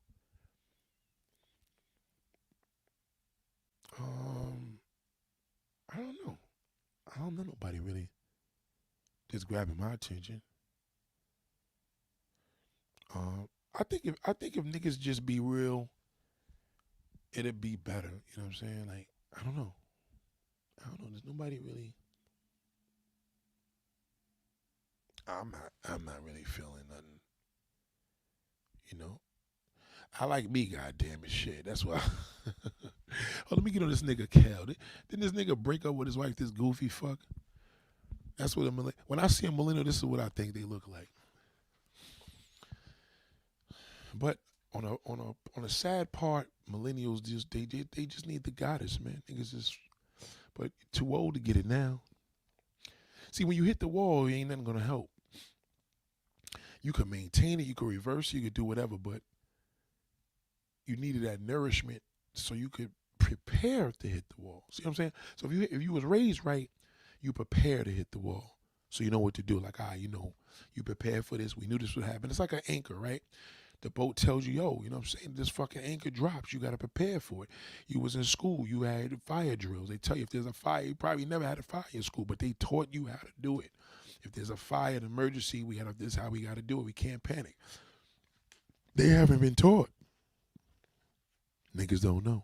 I don't know. I don't know nobody really just grabbing my attention. I think if niggas just be real, it'd be better. You know what I'm saying? Like, I don't know. I don't know. There's nobody really. I'm not really feeling nothing. You know. I like me, goddamn it, shit. That's why. Oh, let me get on this nigga Cal. Didn't this nigga break up with his wife? This goofy fuck. That's what when I see a millennial, this is what I think they look like. But on a sad part, millennials they just need the goddess, man. Niggas just but too old to get it now. See, when you hit the wall, you ain't nothing gonna help. You can maintain it, you can reverse it, you can do whatever, but you needed that nourishment so you could prepare to hit the wall. See what I'm saying? So if you was raised right, you prepare to hit the wall. So you know what to do. Like, you prepare for this. We knew this would happen. It's like an anchor, right? The boat tells you, yo, you know what I'm saying? This fucking anchor drops. You got to prepare for it. You was in school. You had fire drills. They tell you if there's a fire, you probably never had a fire in school, but they taught you how to do it. If there's a fire, an emergency, this is how we got to do it. We can't panic. They haven't been taught. Niggas don't know.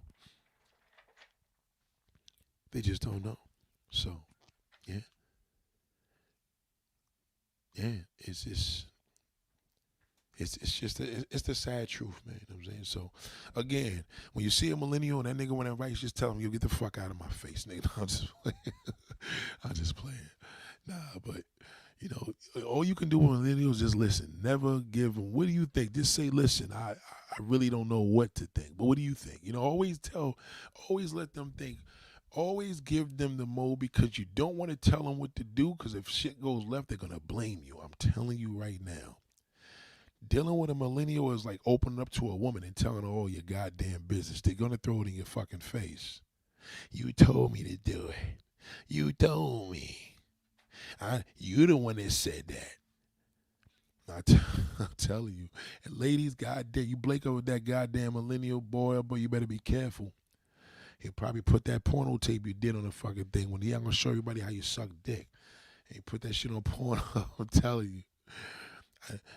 They just don't know. So, yeah. Yeah, it's the sad truth, man. You know what I'm saying? So, again, when you see a millennial and that nigga want advice, just tell him, you get the fuck out of my face, nigga. I'm just playing. Nah, but, all you can do with millennials is just listen. Never give them, what do you think? Just say, listen, I really don't know what to think, but what do you think? Always let them think. Always give them the mode because you don't want to tell them what to do because if shit goes left, they're going to blame you. I'm telling you right now. Dealing with a millennial is like opening up to a woman and telling her all your goddamn business. They're going to throw it in your fucking face. You told me to do it. You told me. You the one that said that. I'm telling you. And ladies, goddamn, you blink over that goddamn millennial boy, you better be careful. He'll probably put that porno tape you did on the fucking thing when I'm going to show everybody how you suck dick. And he put that shit on porno. I'm telling you.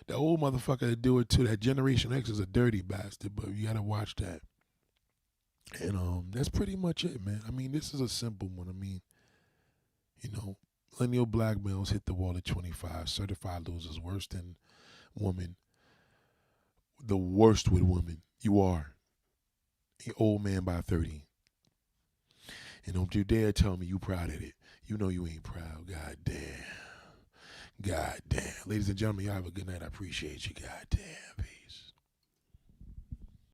The old motherfucker that do it too, that Generation X is a dirty bastard, but you got to watch that. And that's pretty much it, man. I mean, this is a simple one. I mean, millennial black males hit the wall at 25. Certified losers, worse than women. The worst with women. You are. An old man by 30. And don't you dare tell me you proud of it. You know you ain't proud. God damn. God damn. Ladies and gentlemen, y'all have a good night. I appreciate you. God damn.